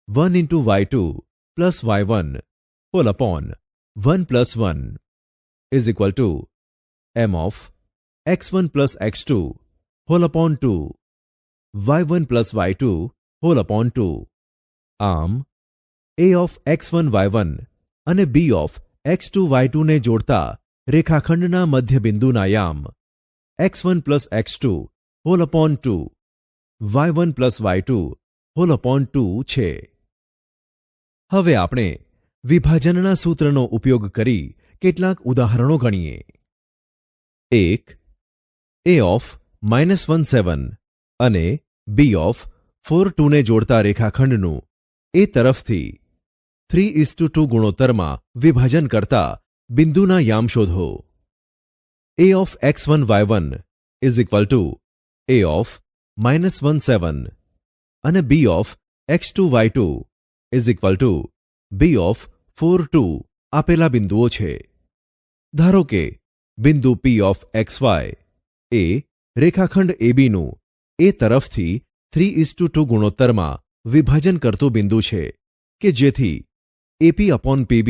1 into y2 plus y1 whole upon 1 plus 1 is equal to M of x1 plus x2 whole upon 2, y1 plus y2 whole upon 2. આમ A of x1 y1 અને B of x2 y2 ને જોડતા રેખાખંડના મધ્યબિંદુના યામ x1 plus x2 whole upon 2, y1 plus y2 whole upon 2 છે. હવે આપણે વિભાજનના સૂત્રનો ઉપયોગ કરી કેટલાક ઉદાહરણો ગણીએ. 1. A of -17 અને B of 4:2 ને જોડતા રેખાખંડનું એ તરફથી 3:2 ગુણોત્તરમાં વિભાજન કરતા બિંદુના યામ શોધો. A of x1 y1 is equal to A of -17 અને B of x2 y2 is equal to B of 4:2 આપેલા બિંદુઓ છે. ધારો કે બિંદુ P of xy એ રેખાખંડ ABનું એ તરફથી 3:2 ગુણોત્તરમાં વિભાજન કરતું બિંદુ છે કે જેથી AP upon PB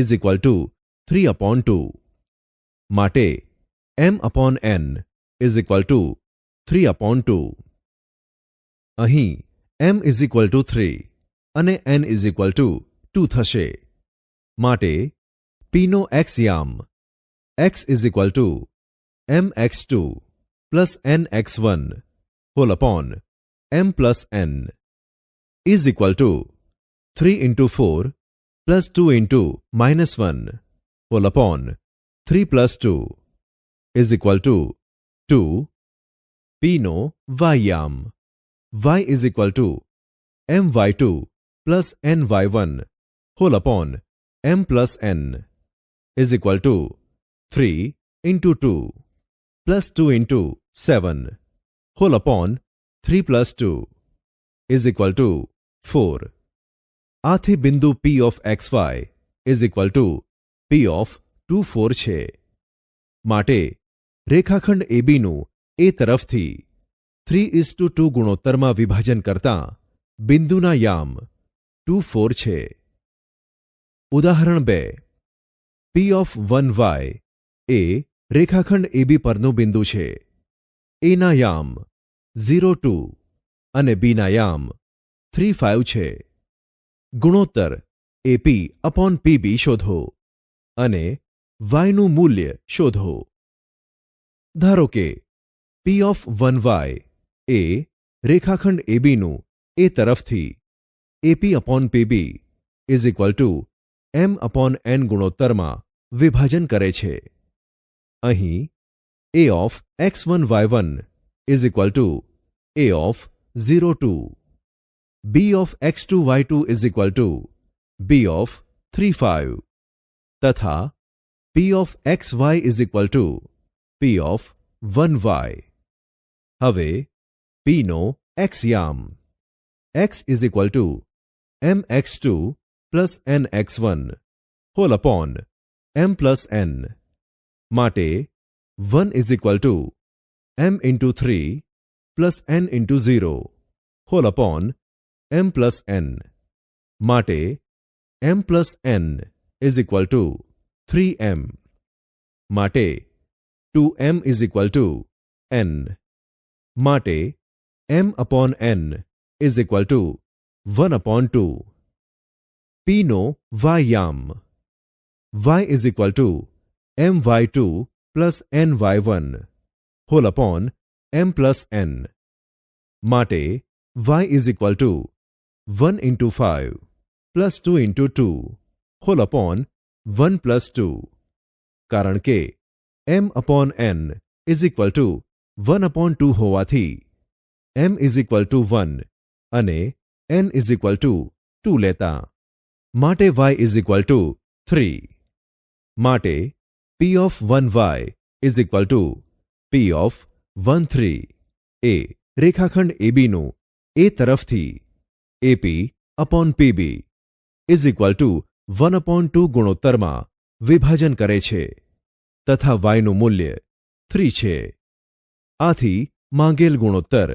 is equal to 3/2. માટે M upon N is equal to 3/2. અહીં M is equal to 3 અને N is equal to 2 થશે. માટે P નો x યામ x is equal to mx2 plus nx1 whole upon m plus n is equal to 3 into 4 plus 2 into -1 whole upon 3 plus 2 is equal to 2. P નો y યામ y is equal to my2 plus ny1 whole upon m plus n is equal to 3 into 2 plus 2 into 7 whole upon 3 plus 2 is equal to 4. આથી બિંદુ P of xy is equal to P of 2, 4 છે. માટે રેખાખંડ ABનું એ તરફથી 3:2 ગુણોત્તરમાં વિભાજન કરતાં બિંદુના યામ 2, 4 છે. ઉદાહરણ 2. P of 1y એ રેખાખંડ AB પરનું બિંદુ છે. A ના યામ 0, 2 અને B ના યામ 3, 5 છે. ગુણોત્તર AP upon PB શોધો અને y નું મૂલ્ય શોધો. ધારો કે P of 1y એ રેખાખંડ ABનું એ તરફથી AP upon PB is equal to m upon n ગુણોત્તરમાં વિભાજન કરે છે. અહીં A of x1 y1 is equal to A of 0, 2. B of x2 y2 is equal to B of 3, 5 તથા P of xy is equal to P of 1y. હવે P નો x યામ x is equal to mx2 plus nx1 whole upon m plus n. માટે 1 is equal to m into 3 plus n into 0 whole upon m plus n. માટે m plus n is equal to 3m. માટે 2m is equal to n. માટે m upon n is equal to 1/2. P નો y યામ y is equal to my2 plus ny1 whole upon m plus n. માટે y is equal to 1 into 5 plus 2 into 2 whole upon 1 plus 2, કારણ કે m upon n is equal to 1 upon 2 હોવાથી m is equal to 1 અને n is equal to 2 લેતા માટે y is equal to 3. માટે p of 1y is equal to p of 1 3 એ રેખાખંડ ABનું એ તરફથી AP upon PB is equal to 1 upon 2 ગુણોત્તરમાં વિભાજન કરે છે તથા yનું મૂલ્ય 3 છે. આથી માંગેલ ગુણોત્તર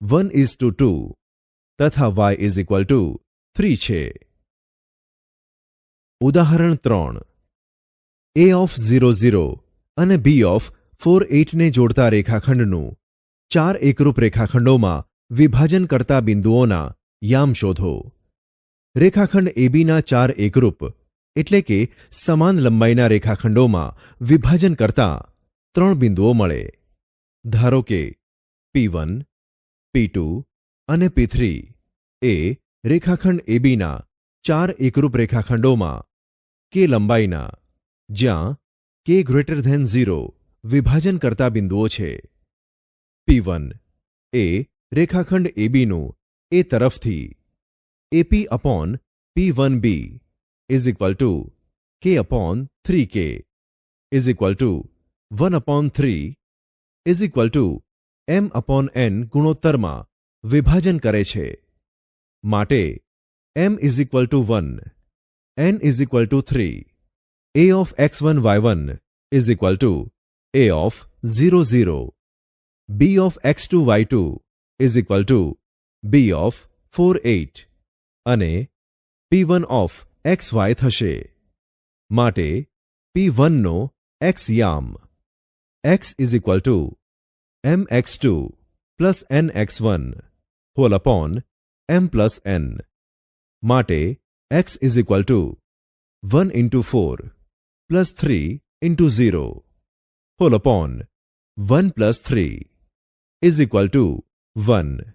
1:2 તથા y ઇઝ ઇક્વલ ટુ 3 છે. ઉદાહરણ 3. a ઓફ 0 0 અને b ઓફ 4 8 ને જોડતા રેખાખંડનું 4 એકરૂપ રેખાખંડોમાં વિભાજન કરતા બિંદુઓના યામ શોધો. રેખાખંડ ABના 4 એકરૂપ એટલે કે સમાન લંબાઈના રેખાખંડોમાં વિભાજન કરતા 3 બિંદુઓ મળે. ધારો કે P1, P2 અને P3 એ રેખાખંડ ABના 4 એકરૂપ રેખાખંડોમાં કે લંબાઈના જ્યાં k ગ્રેટર ધેન 0 વિભાજન કરતા બિંદુઓ છે. P1 એ રેખાખંડ ABનું એ તરફથી AP upon P1B is equal two k upon 3k is equal to 1 upon 3 is equal to m upon n ગુણોત્તરમાં વિભાજન કરે છે. માટે m is equal to 1, n is equal to 3, a of x1 y1 is equal two a of 0 0, b of x2 y2 is equal two b of 4 8 અને p1 of xy થશે. માટે p1 નો x યામ x is equal to mx2 plus nx1 whole upon m plus n. માટે x is equal to 1 into 4 plus 3 into 0 whole upon 1 plus 3 is equal to 1.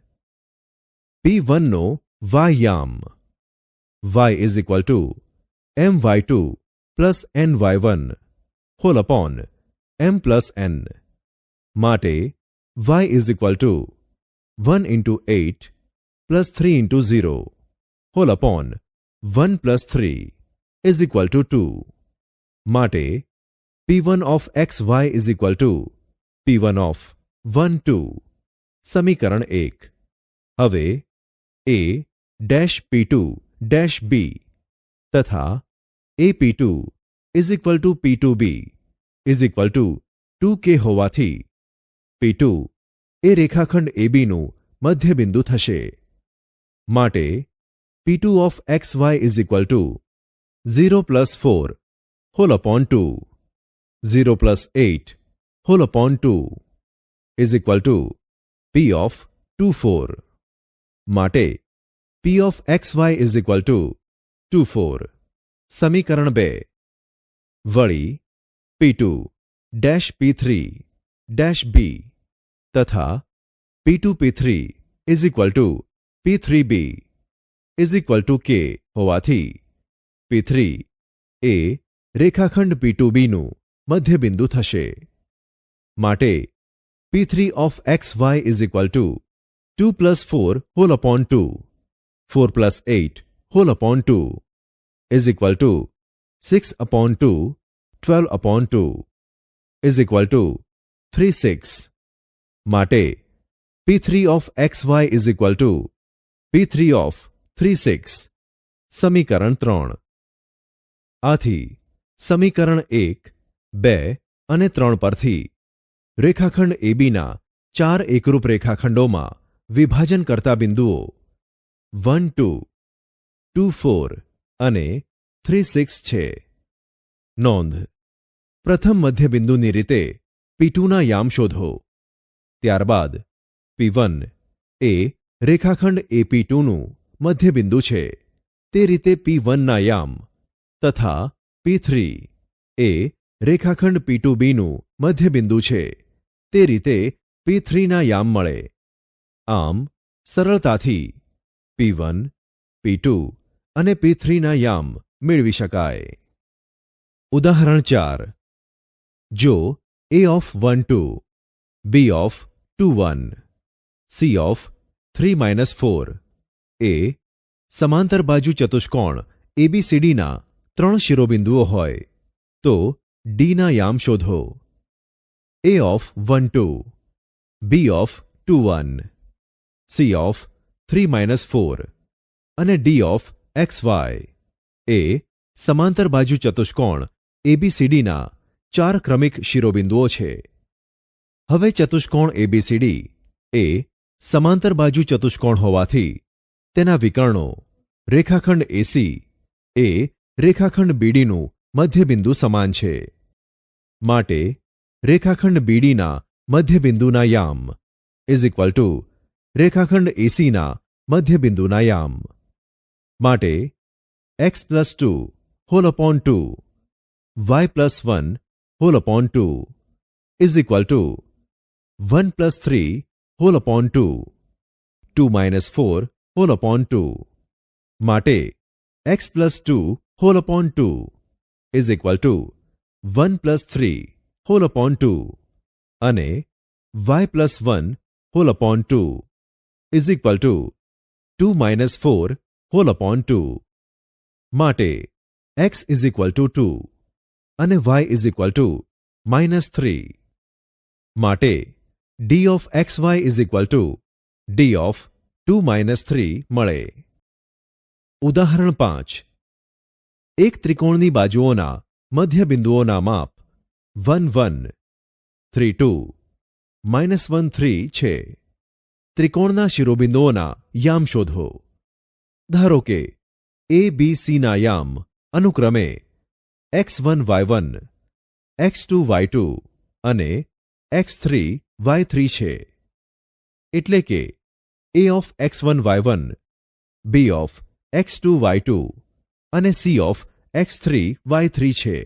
p1 નો y યામ y is equal to my2 plus ny1 whole upon m plus n. માટે y is equal to 1 into 8 plus 3 into 0 whole upon 1 plus 3 is equal to 2. માટે p1 of xy is equal two p1 of 1 2. સમીકરણ 1. હવે a dash p2 dash b તથા AP2 is equal two P2b is equal two 2k હોવાથી P2 એ રેખાખંડ ABનું મધ્યબિંદુ થશે. માટે P2 of xy is equal to 0 plus 4 whole upon 2, 0 plus 8 whole upon 2 is equal to P of 2 4. માટે P of xy is equal to 2 4. સમીકરણ 2. વળી P2 dash P3 dash B તથા P2 P3 is equal two P3B is equal two k હોવાથી P3 એ રેખાખંડ P2Bનું મધ્યબિંદુ થશે. માટે P3 of xy is equal to 2 plus 4 whole upon 2, 4 plus 8 whole upon 2 is equal to 6 upon 2 12 upon 2 is equal to 3 6. માટે P3 of xy is equal to P3 of 3 6. સમીકરણ 3. આથી સમીકરણ 1, 2 અને 3 પરથી રેખાખંડ ABના 4 એકરૂપ રેખાખંડોમાં વિભાજન કરતા બિંદુઓ 1 2, 2 4 અને 3 6 છે. નોંધ: પ્રથમ મધ્યબિંદુની રીતે P2ના યામ શોધો. ત્યારબાદ P1 એ રેખાખંડ AP2નું મધ્યબિંદુ છે તે રીતે P1ના યામ તથા P3 એ રેખાખંડ P2Bનું મધ્યબિંદુ છે તે રીતે P3ના યામ મળે. આમ સરળતાથી P1, P2 અને P3ના યામ મેળવી શકાય. ઉદાહરણ 4. જો A of 1 2, B of 2 1, C of 3 4 એ સમાંતર બાજુ ચતુષ્કોણ ABCDના 3 શિરોબિંદુઓ હોય તો Dના યામ શોધો. A of 1 2, B of 2 1, C of 3 4 અને D of XY એ સમાંતર બાજુ ચતુષ્કોણ ABCDના 4 ક્રમિક શિરોબિંદુઓ છે. હવે ચતુષ્કોણ ABCD એ સમાંતર બાજુ ચતુષ્કોણ હોવાથી તેના વિકર્ણો રેખાખંડ AC એ રેખાખંડ BDનું મધ્યબિંદુ સમાન છે. માટે રેખાખંડ BDના મધ્યબિંદુના યામ ઇઝ ઇક્વલ ટુ રેખાખંડ ACના મધ્યબિંદુના યામ. માટે x+2 whole upon 2 y+1 whole upon 2 is equal to 1+3 whole upon 2 2 4 whole upon 2. માટે x+2 whole upon 2 is equal to 1+3 whole upon 2 અને y+1 whole upon 2 is equal to 2 4 whole upon 2. માટે x is equal to 2 અને y is equal to -3. માટે d of xy is equal two d of 2 3 મળે. ઉદાહરણ 5. એક ત્રિકોણની બાજુઓના મધ્યબિંદુઓના માપ 1 1, 3 2, -1 3 છે. ત્રિકોણના શિરોબિંદુઓના યામ શોધો. ધારો કે ABCના યામ અનુક્રમે x1 y1, x2 y2 અને x3 y3 છે. એટલે કે A of x1 y1, B of x2 y2 અને C of x3 y3 છે.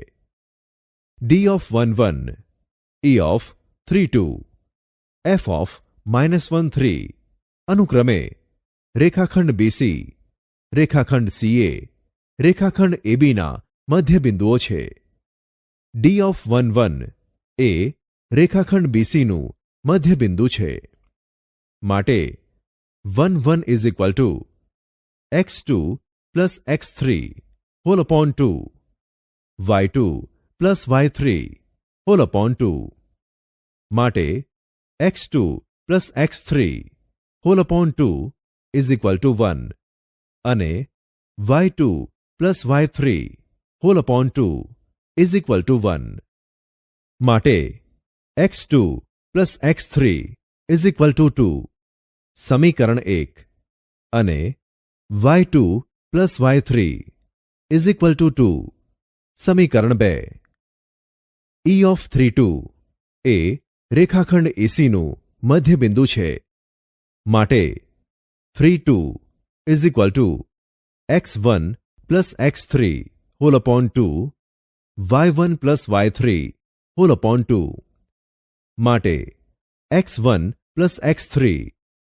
D of 1 1, E of 3 2, F of -1 3 અનુક્રમે રેખાખંડ BC, રેખાખંડ CA, રેખાખંડ ABના મધ્યબિંદુઓ છે. D of 1 1 એ રેખાખંડ BCનું મધ્યબિંદુ છે. માટે 1 1 is equal to x2 plus x3 whole upon 2, y2 plus y3 whole upon 2. માટે x2 plus x3 whole upon 2 is equal to 1 અને y2 plus y3 whole upon 2 is equal to 1. માટે x2 plus x3 is equal to 2 સમીકરણ 1 અને y2 plus y3 is equal to 2 સમીકરણ 2. E of 3 2 એ રેખાખંડ ACનું મધ્યબિંદુ છે. માટે 3 2 is equal to x1 plus x3 whole upon 2, y1 plus y3 whole upon 2. માટે x1 plus x3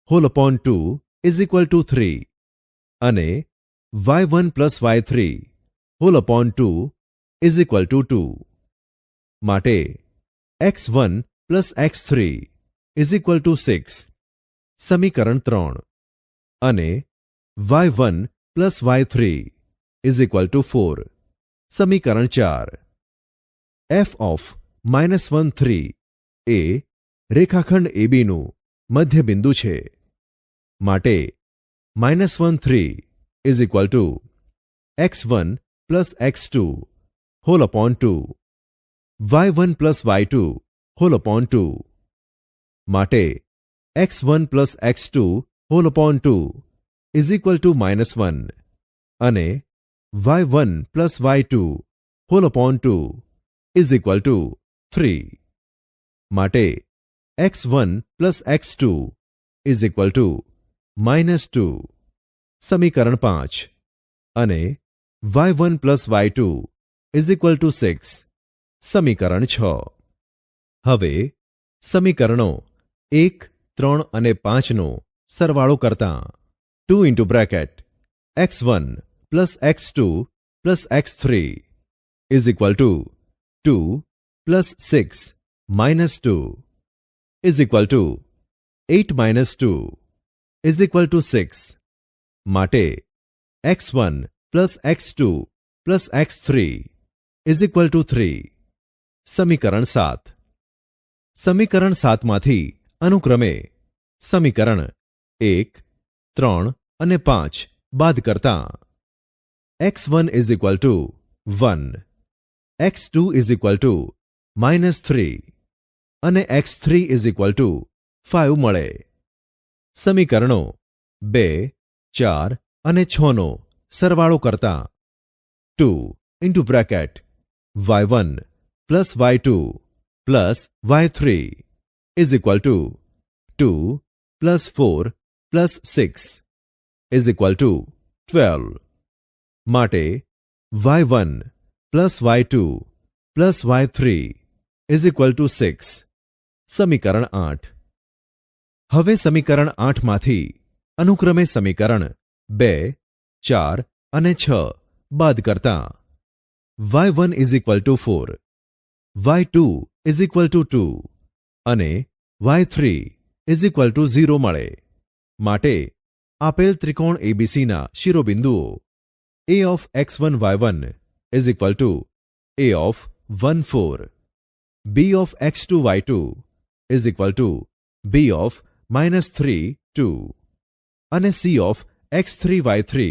whole upon 2 is equal to 3 અને y1 plus y3 whole upon 2 is equal to 2. માટે x1 plus x3 is equal to 6 સમીકરણ 3 અને y1 plus y3 is equal to 4 સમીકરણ 4. F of -1 3 એ રેખાખંડ ABનું મધ્યબિંદુ છે. માટે -1 3 is equal to x1 plus x2 whole upon 2, y1 plus y2 whole upon 2. માટે x1 plus x2 whole upon 2 is equal to -1 અને y1 plus y2 whole upon 2 is equal to 3. માટે x1 plus x2 is equal to -2 સમીકરણ 5 અને y1 plus y2 is equal to 6 સમીકરણ 6. હવે સમીકરણો 1 3 અને 5નો સરવાળો કરતાં 2 into bracket x1 plus x2 plus x3 is equal to 2 plus 6 minus 2 is equal to 8 minus 2 is equal to 6. માટે x1 plus x2 plus x3 is equal to 3. સમીકરણ 7. સમીકરણ 7માંથી અનુક્રમે સમીકરણ 1, 3 અને 5 બાદ કરતા x1 is equal to 1, x2 is equal to -3 અને x3 is equal to 5 મળે. સમીકરણો 2, 4 અને 6નો સરવાળો કરતા 2 into bracket y1 plus y2 plus y3 is equal to 2 plus 4 plus 6 is equal to 12. માટે y1 plus y2 plus y3 is equal to 6. સમીકરણ 8. હવે સમીકરણ 8માંથી અનુક્રમે સમીકરણ 2, 4 અને 6 બાદ કરતા y1 is equal to 4, y2 is equal to 2 અને y3 is equal to 0 મળે. માટે આપેલ ત્રિકોણ ABCના શિરોબિંદુઓ A of x1 y1 is equal to A of 1 4, B of x2 y2 is equal to B of -3 2 અને C of x3 y3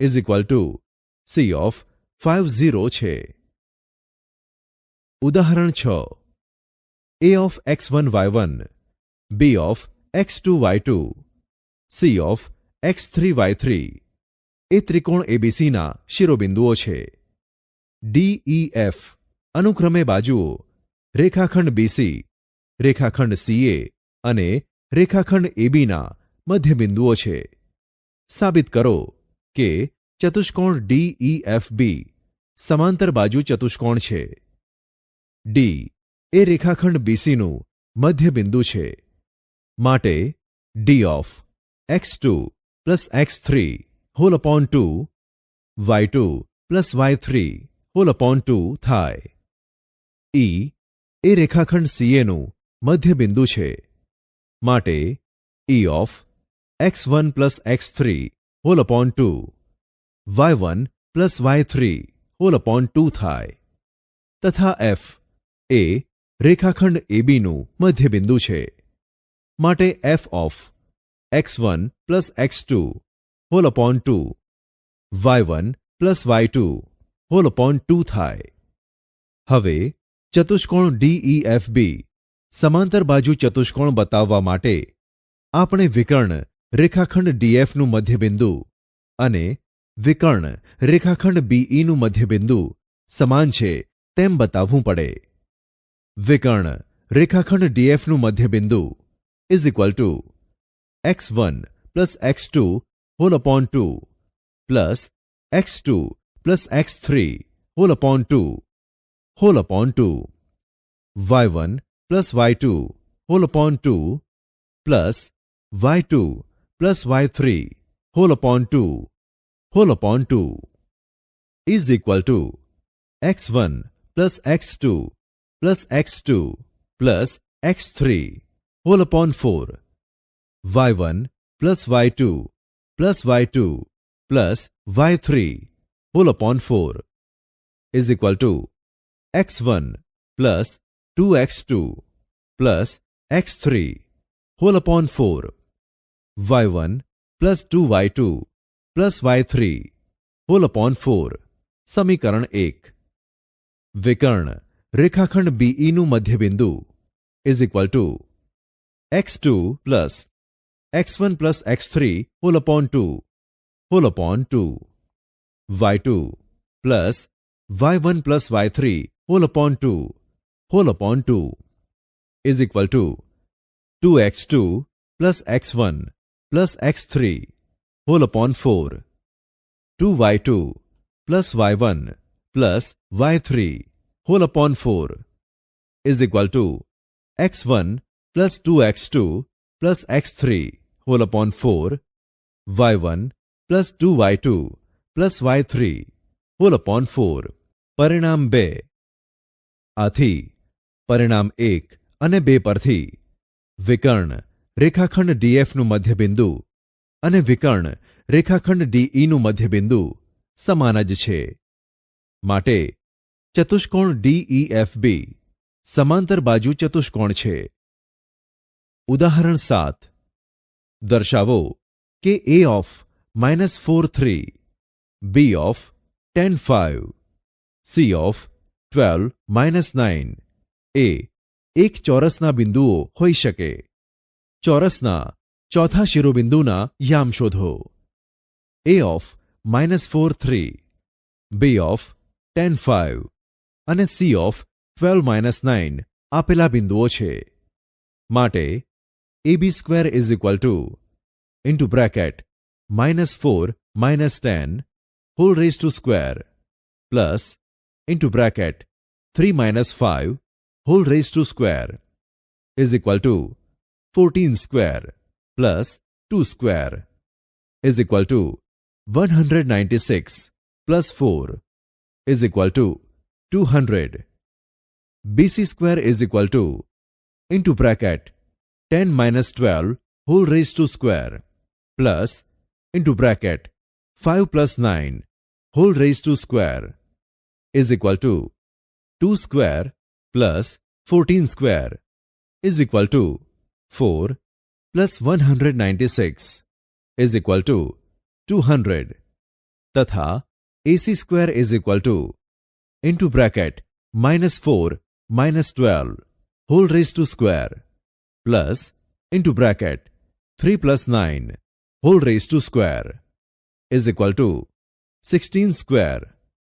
is equal to C of 5 0 છે. ઉદાહરણ 6. A of x1 y1, B of x2 y2, C of x3 y3 એ ત્રિકોણ ABCના શિરોબિંદુઓ છે. DEF અનુક્રમે બાજુઓ રેખાખંડ BC, રેખાખંડ CA અને રેખાખંડ ABના મધ્યબિંદુઓ છે. સાબિત કરો કે ચતુષ્કોણ DEFB સમાંતર બાજુ ચતુષ્કોણ છે. D એ રેખાખંડ BCનું મધ્યબિંદુ છે. માટે D of x2 plus x3 whole upon 2, y2 plus y3 whole upon 2 થાય. E એ રેખાખંડ CAનું મધ્યબિંદુ છે. માટે E of x1 plus x3 whole upon 2, y1 plus y3 whole upon 2 થાય. તથા F એ રેખાખંડ ABનું મધ્યબિંદુ છે. માટે F of x1 plus x2 whole upon 2, y1 plus y2 whole upon 2 થાય. હવે ચતુષ્કોણ DEFB સમાંતર બાજુ ચતુષ્કોણ બતાવવા માટે આપણે વિકર્ણ રેખાખંડ DFનું મધ્યબિંદુ અને વિકર્ણ રેખાખંડ BEનું મધ્યબિંદુ સમાન છે તેમ બતાવવું પડે. વિકર્ણ રેખાખંડ DFનું મધ્યબિંદુ is equal to x1 plus x2 whole upon 2 plus x2 plus x3 whole upon 2 whole upon 2, y1 plus y2 whole upon 2 plus y2 plus y3 whole upon 2 whole upon 2 is equal to x1 plus x2 plus x2 plus x3 whole upon 4, y1 plus y2 plus y2 plus y3 whole upon 4 is equal to x1 plus 2x2 plus x3 whole upon 4, y1 plus 2y2 plus y3 whole upon 4. સમીકરણ 1. વિકર્ણ રેખાખંડ BEનું મધ્યબિંદુ is equal to x2 plus x1 plus x3 whole upon 2 whole upon 2, y2 plus y1 plus y3 whole upon 2 whole upon 2 is equal to 2x2 plus x1 plus x3 whole upon 4, 2y2 plus y1 plus y3 whole upon 4 is equal to x1 plus 2x2 plus x3 whole upon 4, y1 plus 2y2 plus y3 whole upon 4 પરિણામ 2. આથી પરિણામ 1 અને 2 પરથી વિકર્ણ રેખાખંડ ડીએફનું મધ્યબિંદુ અને વિકર્ણ રેખાખંડ ડીઈનું મધ્યબિંદુ સમાન જ છે. માટે ચતુષ્કોણ ડીઈએફબી સમાંતર બાજુ ચતુષ્કોણ છે. ઉદાહરણ 7. દર્શાવો કે A of -4 3, B of 10 5, C of 12 -9 એ એક ચોરસના બિંદુઓ હોઈ શકે. ચોરસના ચોથા શિરોબિંદુના યામ શોધો. A ઓફ -4 3, B ઓફ 10 5 અને C ઓફ 12 -9 આપેલા બિંદુઓ છે. માટે AB² is equal two into bracket -4 -10 whole raised to square plus into bracket 3 -5 whole raised to square is equal to 14 square plus 2 square is equal to 196 plus 4 is equal to 200. BC² is equal to into bracket 10 -12 whole raised to square plus into bracket 5 plus 9 whole raised to square is equal to 2 square plus 14 square is equal to 4 plus 196 is equal to 200 तथा AC² is equal to into bracket -4 -12 whole raised to square plus into bracket 3 plus 9 whole raised to square is equal to 16 square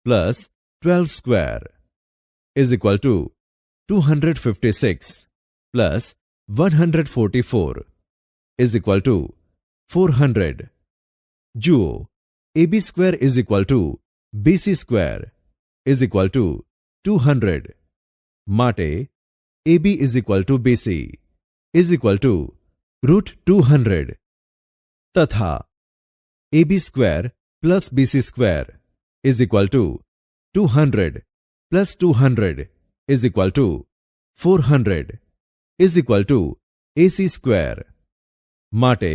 plus 12 square is equal to 256 plus 144 is equal to 400. જુઓ AB² is equal to BC² is equal to 200. માટે AB is equal to BC is equal to √200 तथा AB² plus BC² is equal to 200 plus 200 is equal to 400 is equal to AC². માટે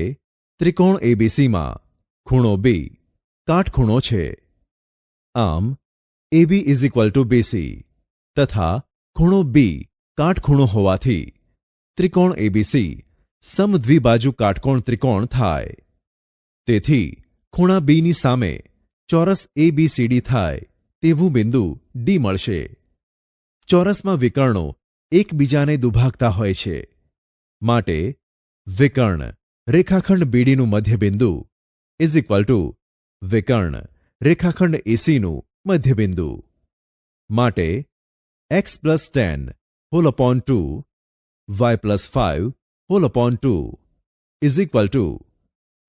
ત્રિકોણ ABC માં ખૂણો B કાટખૂણો છે. આમ AB is equal to BC તથા ખૂણો B કાટખૂણો હોવાથી ત્રિકોણ ABC સમદ્વિબાજુ કાટકોણ ત્રિકોણ થાય. તેથી ખૂણા B ની સામે ચોરસ ABCD થાય તેવું બિંદુ D મળશે. ચોરસમાં વિકર્ણો એકબીજાને દુભાગતા હોય છે. માટે વિકર્ણ રેખાખંડ BDનું મધ્યબિંદુ ઇઝ ઇક્વલ ટુ વિકર્ણ રેખાખંડ ACનું મધ્યબિંદુ. માટે x plus 10 whole upon 2 y plus 5 whole upon 2 is equal to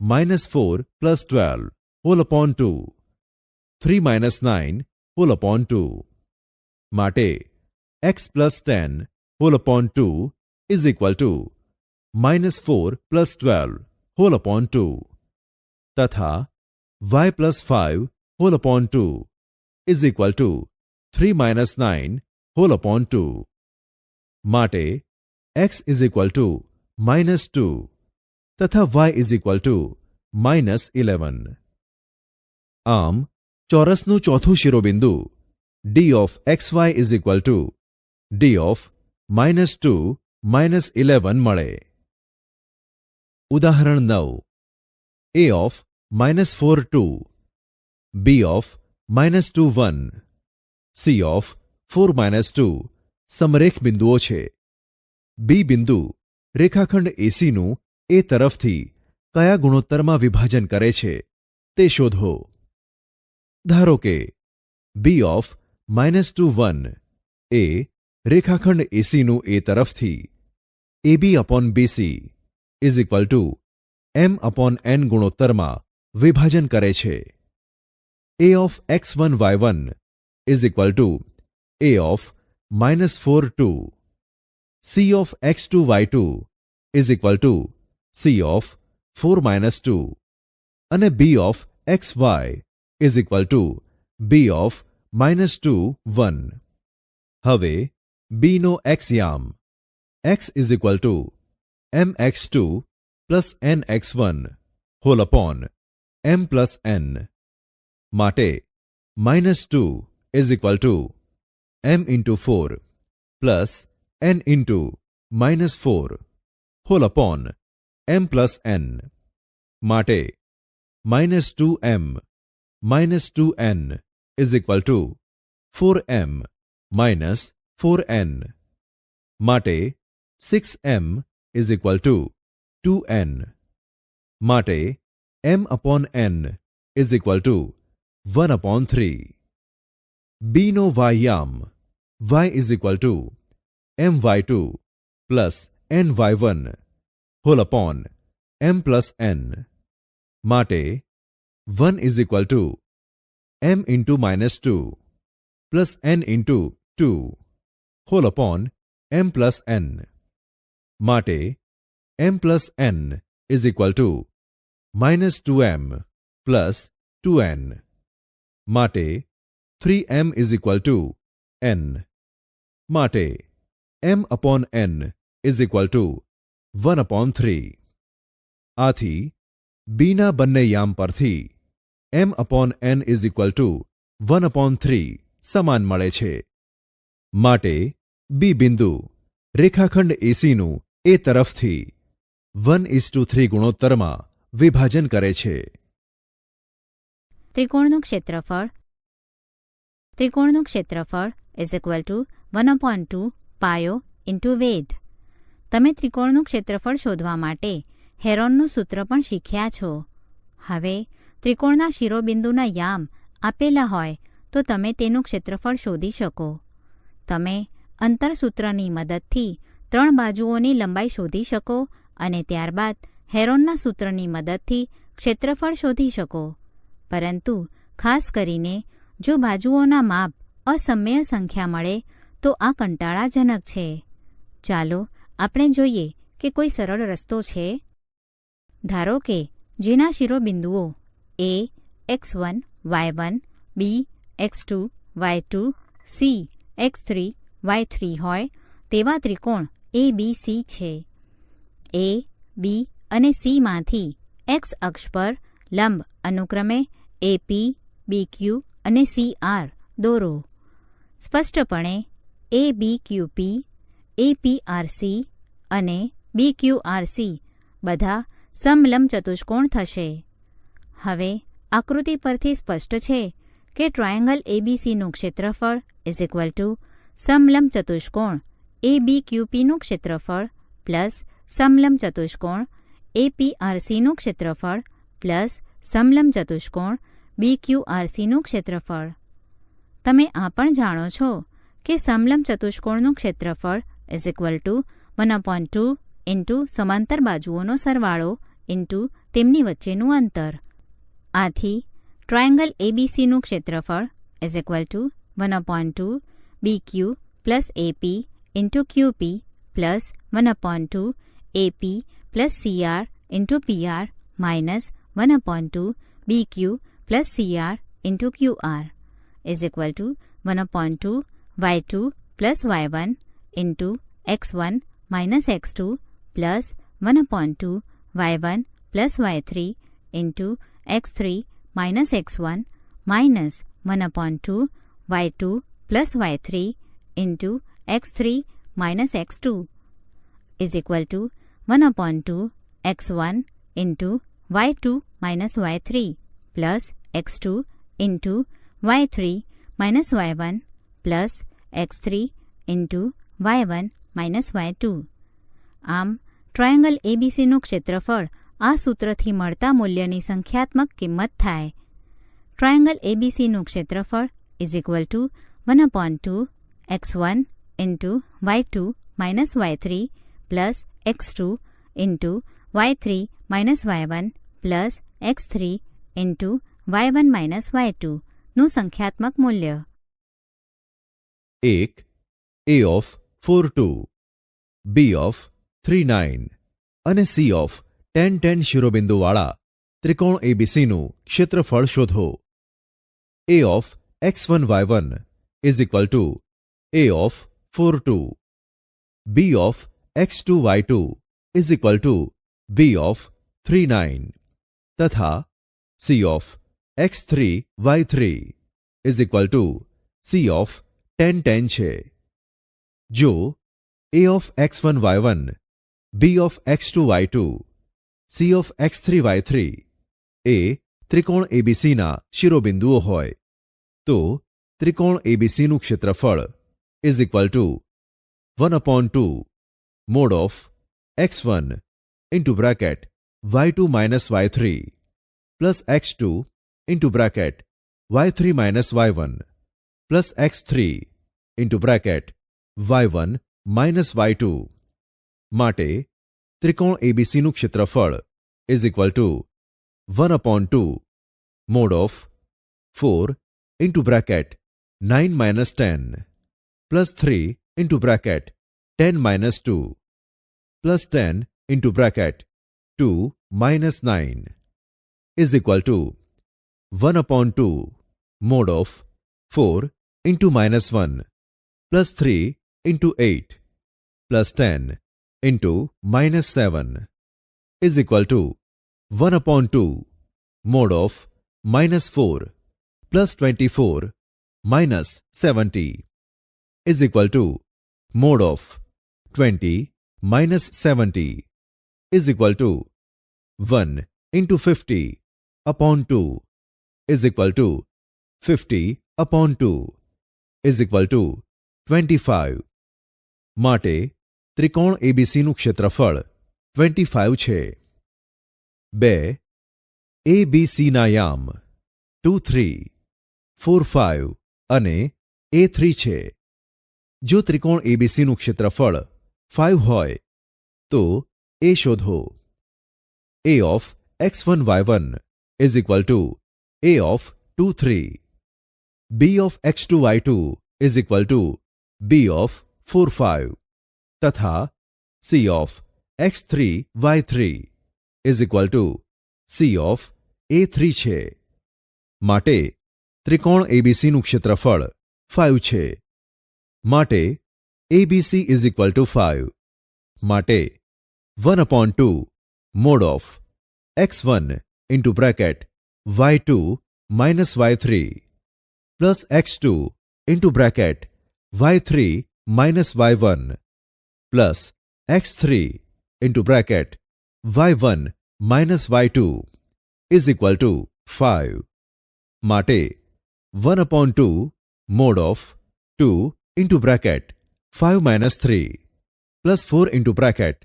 -4 plus 12 whole upon 2, 3 minus 9 whole upon 2. માટે x plus 10 whole upon 2 is equal to -4 plus 12 whole upon 2 તથા y plus 5 whole upon 2 is equal to 3 minus 9 whole upon 2. માટે x is equal to -2 તથા y is equal to -11. આમ ચોરસનું ચોથું શિરોબિંદુ D of xy is equal to D of -2 -11 મળે. ઉદાહરણ 9. A of -4 2, B of -2 1, C of 4 -2 સમરેખ બિંદુઓ છે. B બિંદુ રેખાખંડ ACનું એ તરફથી કયા ગુણોત્તરમાં વિભાજન કરે છે તે શોધો. ધારો કે B of -2 1 એ રેખાખંડ ACનું એ તરફથી AB upon BC is equal to M upon N ગુણોત્તરમાં વિભાજન કરે છે. A of x1 y1 is equal to A of -4 2, C of x2 y2 is equal to C of 4 -2 અને B of xy is equal to B of -2 1. હવે બીનો x યામ x is equal to mx2 plus nx1 whole upon m plus n. માટે -2 is equal to m into 4 plus n into -4 whole upon m plus n. માટે -2m -2n is equal two 4m minus 4n. માટે 6m is equal two 2n. માટે m upon n is equal to 1/3. બીનો y યામ y is equal to my2 plus ny1 whole upon m plus n. માટે 1 is equal to m into -2 plus n into 2 whole upon m plus n. માટે m plus n is equal to -2m plus 2n. માટે 3m is equal to n. માટે m upon n is equal to 1/3. આથી બીના બંને યામ પરથી m upon n is equal to 1/3 સમાન મળે છે. માટે બી બિંદુ રેખાખંડ એસીનું એ તરફથી 1:3 ગુણોત્તરમાં વિભાજન કરે છે. ત્રિકોણનું ક્ષેત્રફળ ઇઝ ઇક્વલ ટુ 1/2 પાયો ઇન્ટુ વેધ. તમે ત્રિકોણનું ક્ષેત્રફળ શોધવા માટે હેરોનનું સૂત્ર પણ શીખ્યા છો. હવે ત્રિકોણના શિરોબિંદુના યામ આપેલા હોય તો તમે તેનું ક્ષેત્રફળ શોધી શકો. તમે અંતરસૂત્રની મદદથી 3 બાજુઓની લંબાઈ શોધી શકો અને ત્યારબાદ હેરોનના સૂત્રની મદદથી ક્ષેત્રફળ શોધી શકો. પરંતુ ખાસ કરીને જો બાજુઓના માપ અસમય સંખ્યા મળે તો આ કંટાળાજનક છે. ચાલો આપણે જોઈએ કે કોઈ સરળ રસ્તો છે. ધારો કે જેના શિરોબિંદુઓ a x1 y1 b x2 y2 c x3 y3 હોય તેવા ત્રિકોણ ABC છે. a b અને c માંથી x અક્ષ પર લંબ અનુક્રમે AP BQ અને CR દોરો. સ્પષ્ટપણે ABQP APRC અને BQRC બધા સમલંબ ચતુષ્કોણ થશે. હવે આકૃતિ પરથી સ્પષ્ટ છે કે ટ્રાયેંગલ ABCનું ક્ષેત્રફળ ઇઝ ઇક્વલ ટુ સમલંબ ચતુષ્કોણ ABQPનું ક્ષેત્રફળ પ્લસ સમલંબ ચતુષ્કોણ APRCનું ક્ષેત્રફળ પ્લસ સમલંબ ચતુષ્કોણ BQRCનું ક્ષેત્રફળ. તમે આ પણ જાણો છો કે સમલંબ ચતુષ્કોણનું ક્ષેત્રફળ ઇઝ ઇક્વલ ટુ 1/2 ઇન્ટુ સમાંતર બાજુઓનો સરવાળો ઇન્ટુ તેમની વચ્ચેનું અંતર. આથી ટ્રાયેંગલ ABCનું ક્ષેત્રફળ is equal to 1/2 BQ plus AP into QP plus 1/2 AP plus CR into PR minus 1/2 BQ plus CR into QR is equal to 1/2 Y2 plus Y1 into X1 minus X2 plus 1/2 Y1 plus Y3 into X3 minus X1 minus 1/2 Y2 plus Y3 into X3 minus X2 is equal to 1/2 X1 into Y2 minus Y3 plus X2 into Y3 minus Y1 plus X3 into Y1 minus Y2. આમ triangle ABCનું ક્ષેત્રફળ આ સૂત્રથી મળતા મૂલ્યની સંખ્યાત્મક કિંમત થાય. Triangle ABCનું ક્ષેત્રફળ is equal to 1/2 X1 into Y2 minus Y3 plus X2 into Y3 minus Y1 plus X3 into Y1 minus Y2 નું સંખ્યાત્મક મૂલ્ય. 1. A of 4 2, B of 3 9 અને C of 10 10 શિરોબિંદુવાળા ત્રિકોણ ABCનું ક્ષેત્રફળ શોધો. a of x1 y1 is equal to a of 4 2. b of x2 y2 is equal to b of 3 9 તથા c of x3 y3 is equal to c of 10 10 છે. જો a of x1 y1, b of x2 y2, c of x3 y3 એ ત્રિકોણ એબીસીના શિરોબિંદુઓ હોય તો ત્રિકોણ એબીસીનું ક્ષેત્રફળ is equal to 1/2 mod of x1 into bracket y2 minus y3 plus x2 into bracket y3 minus y1 plus x3 into bracket y1 minus y2 માટે ત્રિકોણ એબીસીનું ક્ષેત્રફળ is equal to 1/2 mod of 4 into bracket 9 minus 10 plus 3 into bracket 10 minus 2 plus 10 into bracket 2 minus 9 is equal to 1/2 mod of 4 into minus 1 plus 3 into 8 plus 10 into minus 7 is equal to 1/2 mod of minus 4 plus 24 minus 70 is equal to mod of 20 minus 70 is equal to 1 into 50 upon 2 is equal to 50 upon 2 is equal to 25. માટે ત્રિકોણ એબીસીનું ક્ષેત્રફળ 25 છે. 2. એબીસીના યામ 2 3 4 5 અને A3 છે. જો ત્રિકોણ એબીસીનું ક્ષેત્રફળ 5 હોય તો એ શોધો. a of x1 y1 is equal to a of 2 3. b of x2 y2 is equal to b of 4 5 તથા c of x3 y3 is equal to c of a3 છે. માટે ત્રિકોણ એબીસીનું ક્ષેત્રફળ 5 છે. માટે ABC is equal to 5. માટે 1/2 mod of x1 into bracket y2 minus y3 plus x2 into bracket y3 minus y1 plus x3 into bracket y1 minus y2 is equal to 5. માટે 1/2 mod of 2 into bracket 5 minus 3 plus 4 into bracket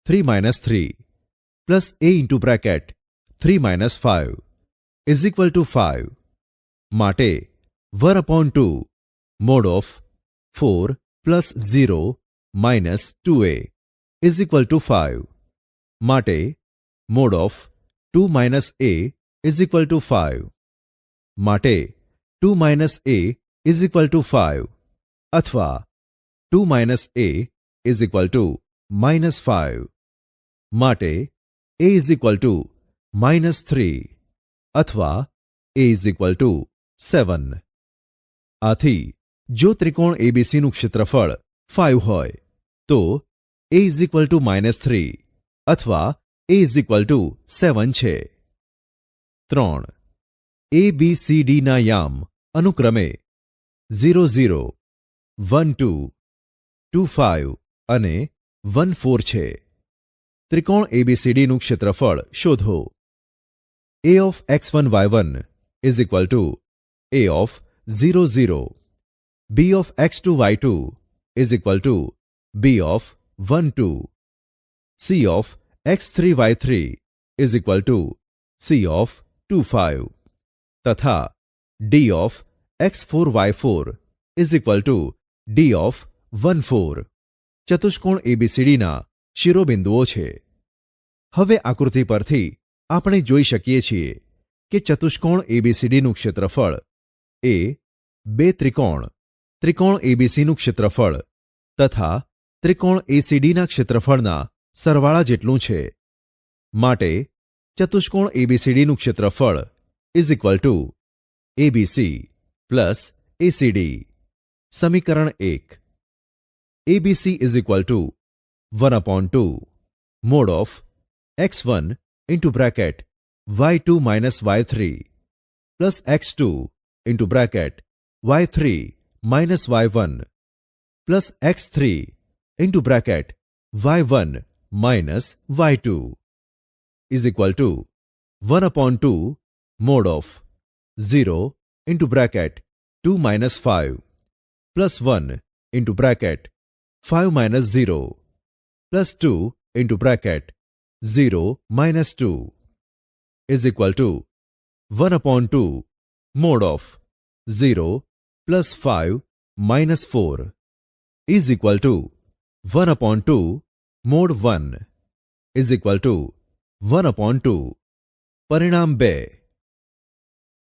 3 minus 3 plus a into bracket 3 minus 5 is equal to 5. માટે 1/2 mod of 4 plus 0 minus 2a is equal to 5. માટે mod of 2 minus a is equal to 5. માટે 2 minus a is equal to 5 અથવા 2 minus a is equal to minus 5. માટે a is equal to minus 3 અથવા a is equal to 7. આથી જો ત્રિકોણ એબીસીનું ક્ષેત્રફળ 5 હોય તો a is equal to minus 3 અથવા a is equal to 7 છે. 3. ABCD ના યામ અનુક્રમે 0 0 1 2 2 5 અને 1 4 છે. ત્રિકોણ ABCDનું ક્ષેત્રફળ શોધો. A of x1 y1 is equal to A of 0 0. B of x2 y2 is equal to B of 1 2. C of x3 y3 is equal to C of 2 5. તથા D of x4 y4 is equal to D of 1 4. ચતુષ્કોણ ABCDના શિરોબિંદુઓ છે. હવે આકૃતિ પરથી આપણે જોઈ શકીએ છીએ કે ચતુષ્કોણ ABCDનું ક્ષેત્રફળ એ બે ત્રિકોણ ABCનું ક્ષેત્રફળ તથા ત્રિકોણ ACDના ક્ષેત્રફળના સરવાળા જેટલું છે. માટે ચતુષ્કોણ ABCDનું ક્ષેત્રફળ is equal to ABC plus ACD. સમીકરણ 1. ABC is equal to 1/2 mod of x1 into bracket y2 minus y3 plus x2 into bracket y3 minus y1 plus x3 into bracket y1 minus y2 is equal to 1/2 mod of 0 into bracket 2 minus 5 plus 1 into bracket 5 minus 0 plus 2 into bracket 0 minus 2 is equal to 1/2 mod of 0 plus 5 minus 4 is equal to 1/2 mod 1 is equal to 1/2. પરિણામ 2.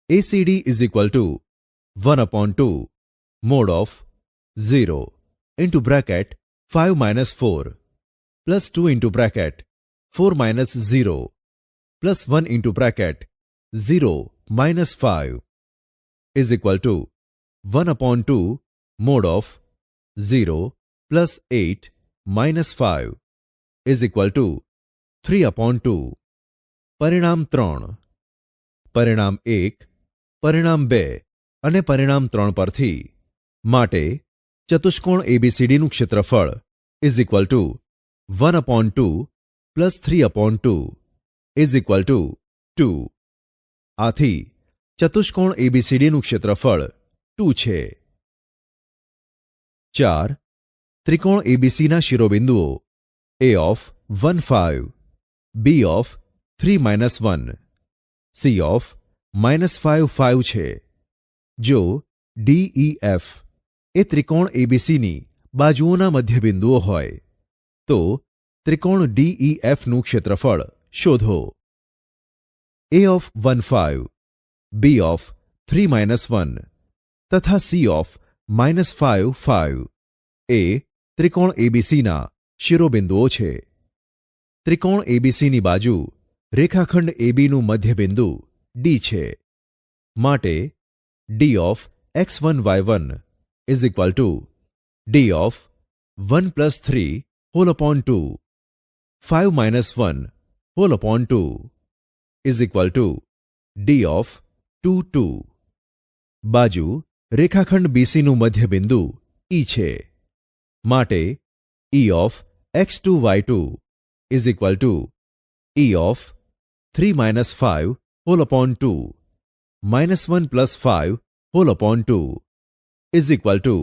ACD is equal to 1/2 mod of 0 into bracket 5 minus 4 plus 2 into bracket 4 minus 0 plus 1 into bracket 0 minus 5 is equal to 1/2 mod of 0 plus 8 minus 5 is equal to 3/2. પરિણામ 3. પરિણામ 1, પરિણામ 2 અને પરિણામ 3 પરથી માટે ચતુષ્કોણ એબીસીડીનું ક્ષેત્રફળ is equal to 1/2 plus 3/2 is equal to 2. આથી ચતુષ્કોણ એબીસીડીનું ક્ષેત્રફળ 2 છે. 4. ત્રિકોણ એબીસીના શિરોબિંદુઓ A of 1 5, B of 3 -1, C of -5 5 છે. જો DEF એ ત્રિકોણ એબીસીની બાજુઓના મધ્યબિંદુઓ હોય તો ત્રિકોણ DEFનું ક્ષેત્રફળ શોધો. એ ઓફ 1 5, બી ઓફ 3 -1 તથા સી ઓફ -5 5 એ ત્રિકોણ એબીસીના શિરોબિંદુઓ છે. ત્રિકોણ એબીસીની બાજુ રેખાખંડ એબીનું મધ્યબિંદુ ડી છે. માટે D of x1 y1 is equal to D of 1 plus 3 whole upon 2 5 minus 1 whole upon 2 is equal to D of 2 2. બાજુ રેખાખંડ બીસીનું મધ્યબિંદુ ઈ છે. માટે E of x2 y2 is equal to E of 3 5 whole upon 2 -1 plus 5 whole upon 2 is equal to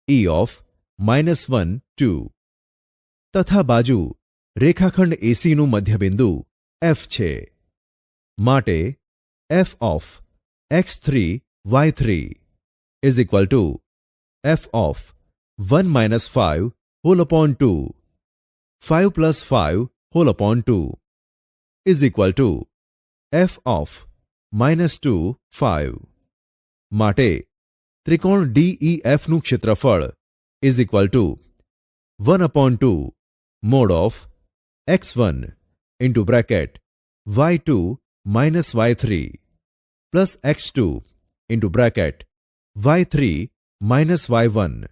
E of -1 2. તથા બાજુ રેખાખંડ એસીનું મધ્યબિંદુ એફ છે. માટે F of x3 y3 is equal to F of 1 5 whole upon 2 5 plus 5 whole upon 2 is equal to F of -2 5. માટે ત્રિકોણ DEFનું ક્ષેત્રફળ is equal to 1/2 mod of x1 into bracket y2 minus y3 plus x2 into bracket y3 minus y1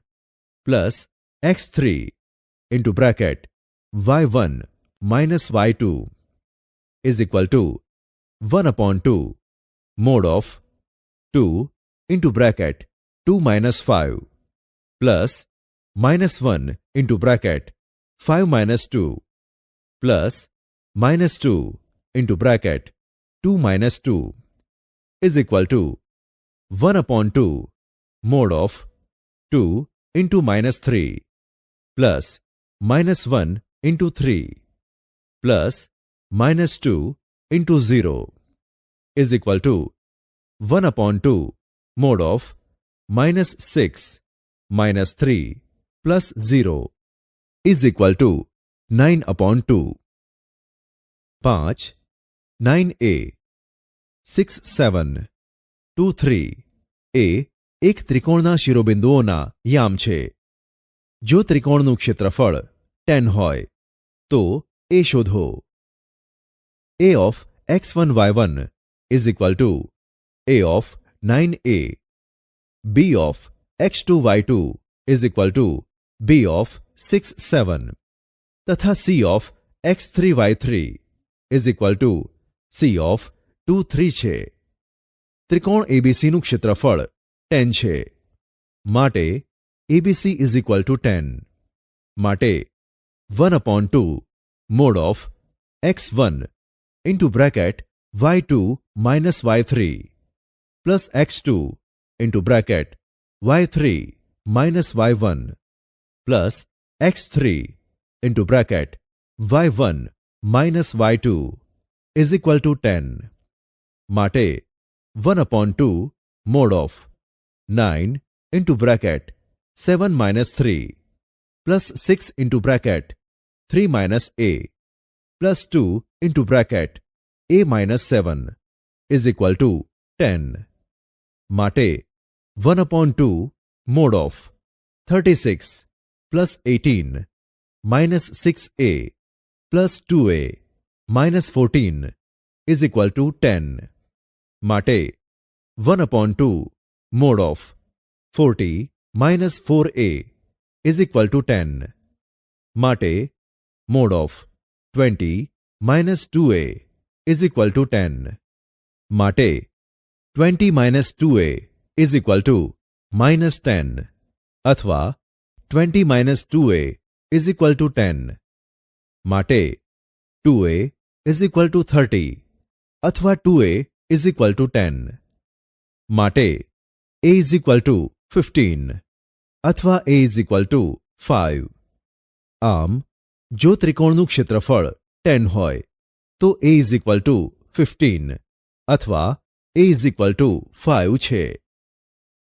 plus x3 into bracket y1 minus y2 is equal to 1/2 mod of 2 into bracket 2 minus 5 plus -1 into bracket 5 minus 2 plus -2 into bracket 2 minus 2 is equal to 1/2 mod of 2 into -3 plus -1 into 3 plus -2 into 0 is equal to 1/2 mod of -6 -3 plus 0 is equal two 9/2. 5. 9a 6 7 2 3 એ એક ત્રિકોણના શિરોબિંદુઓના યામ છે. જો ત્રિકોણનું ક્ષેત્રફળ 10 હોય તો a શોધો. A of x1 y1 is equal to A of 9a. b of x2 y2 is equal to b of 6 7 તથા c of x3 y3 is equal to c of 2 3 છે. ત્રિકોણ એબીસીનું ક્ષેત્રફળ 10 છે. માટે ABC is equal to 10. માટે 1/2 mod of x1 into bracket y2 minus y3 plus x2 into bracket y3 minus y1 plus x3 into bracket y1 minus y2 is equal to 10. માટે 1/2 mod of 9 into bracket 7 minus 3 plus 6 into bracket 3 minus a plus 2 into bracket a minus 7 is equal to 10. માટે 1/2 mod of 36 plus 18 minus 6a plus 2a minus 14 is equal to 10. માટે 1/2 mod of 40 minus 4a is equal to 10. માટે mod of 20 minus 2a is equal to 10. માટે 20 minus 2a is equal to minus 10 અથવા 20 minus 2a is equal to 10. માટે 2a is equal to 30 અથવા 2a is equal to 10. માટે a is equal to 15 અથવા a is equal to 5. આમ જો ત્રિકોણનું ક્ષેત્રફળ 10 હોય તો a is equal to 15 અથવા a is equal to 5 છે.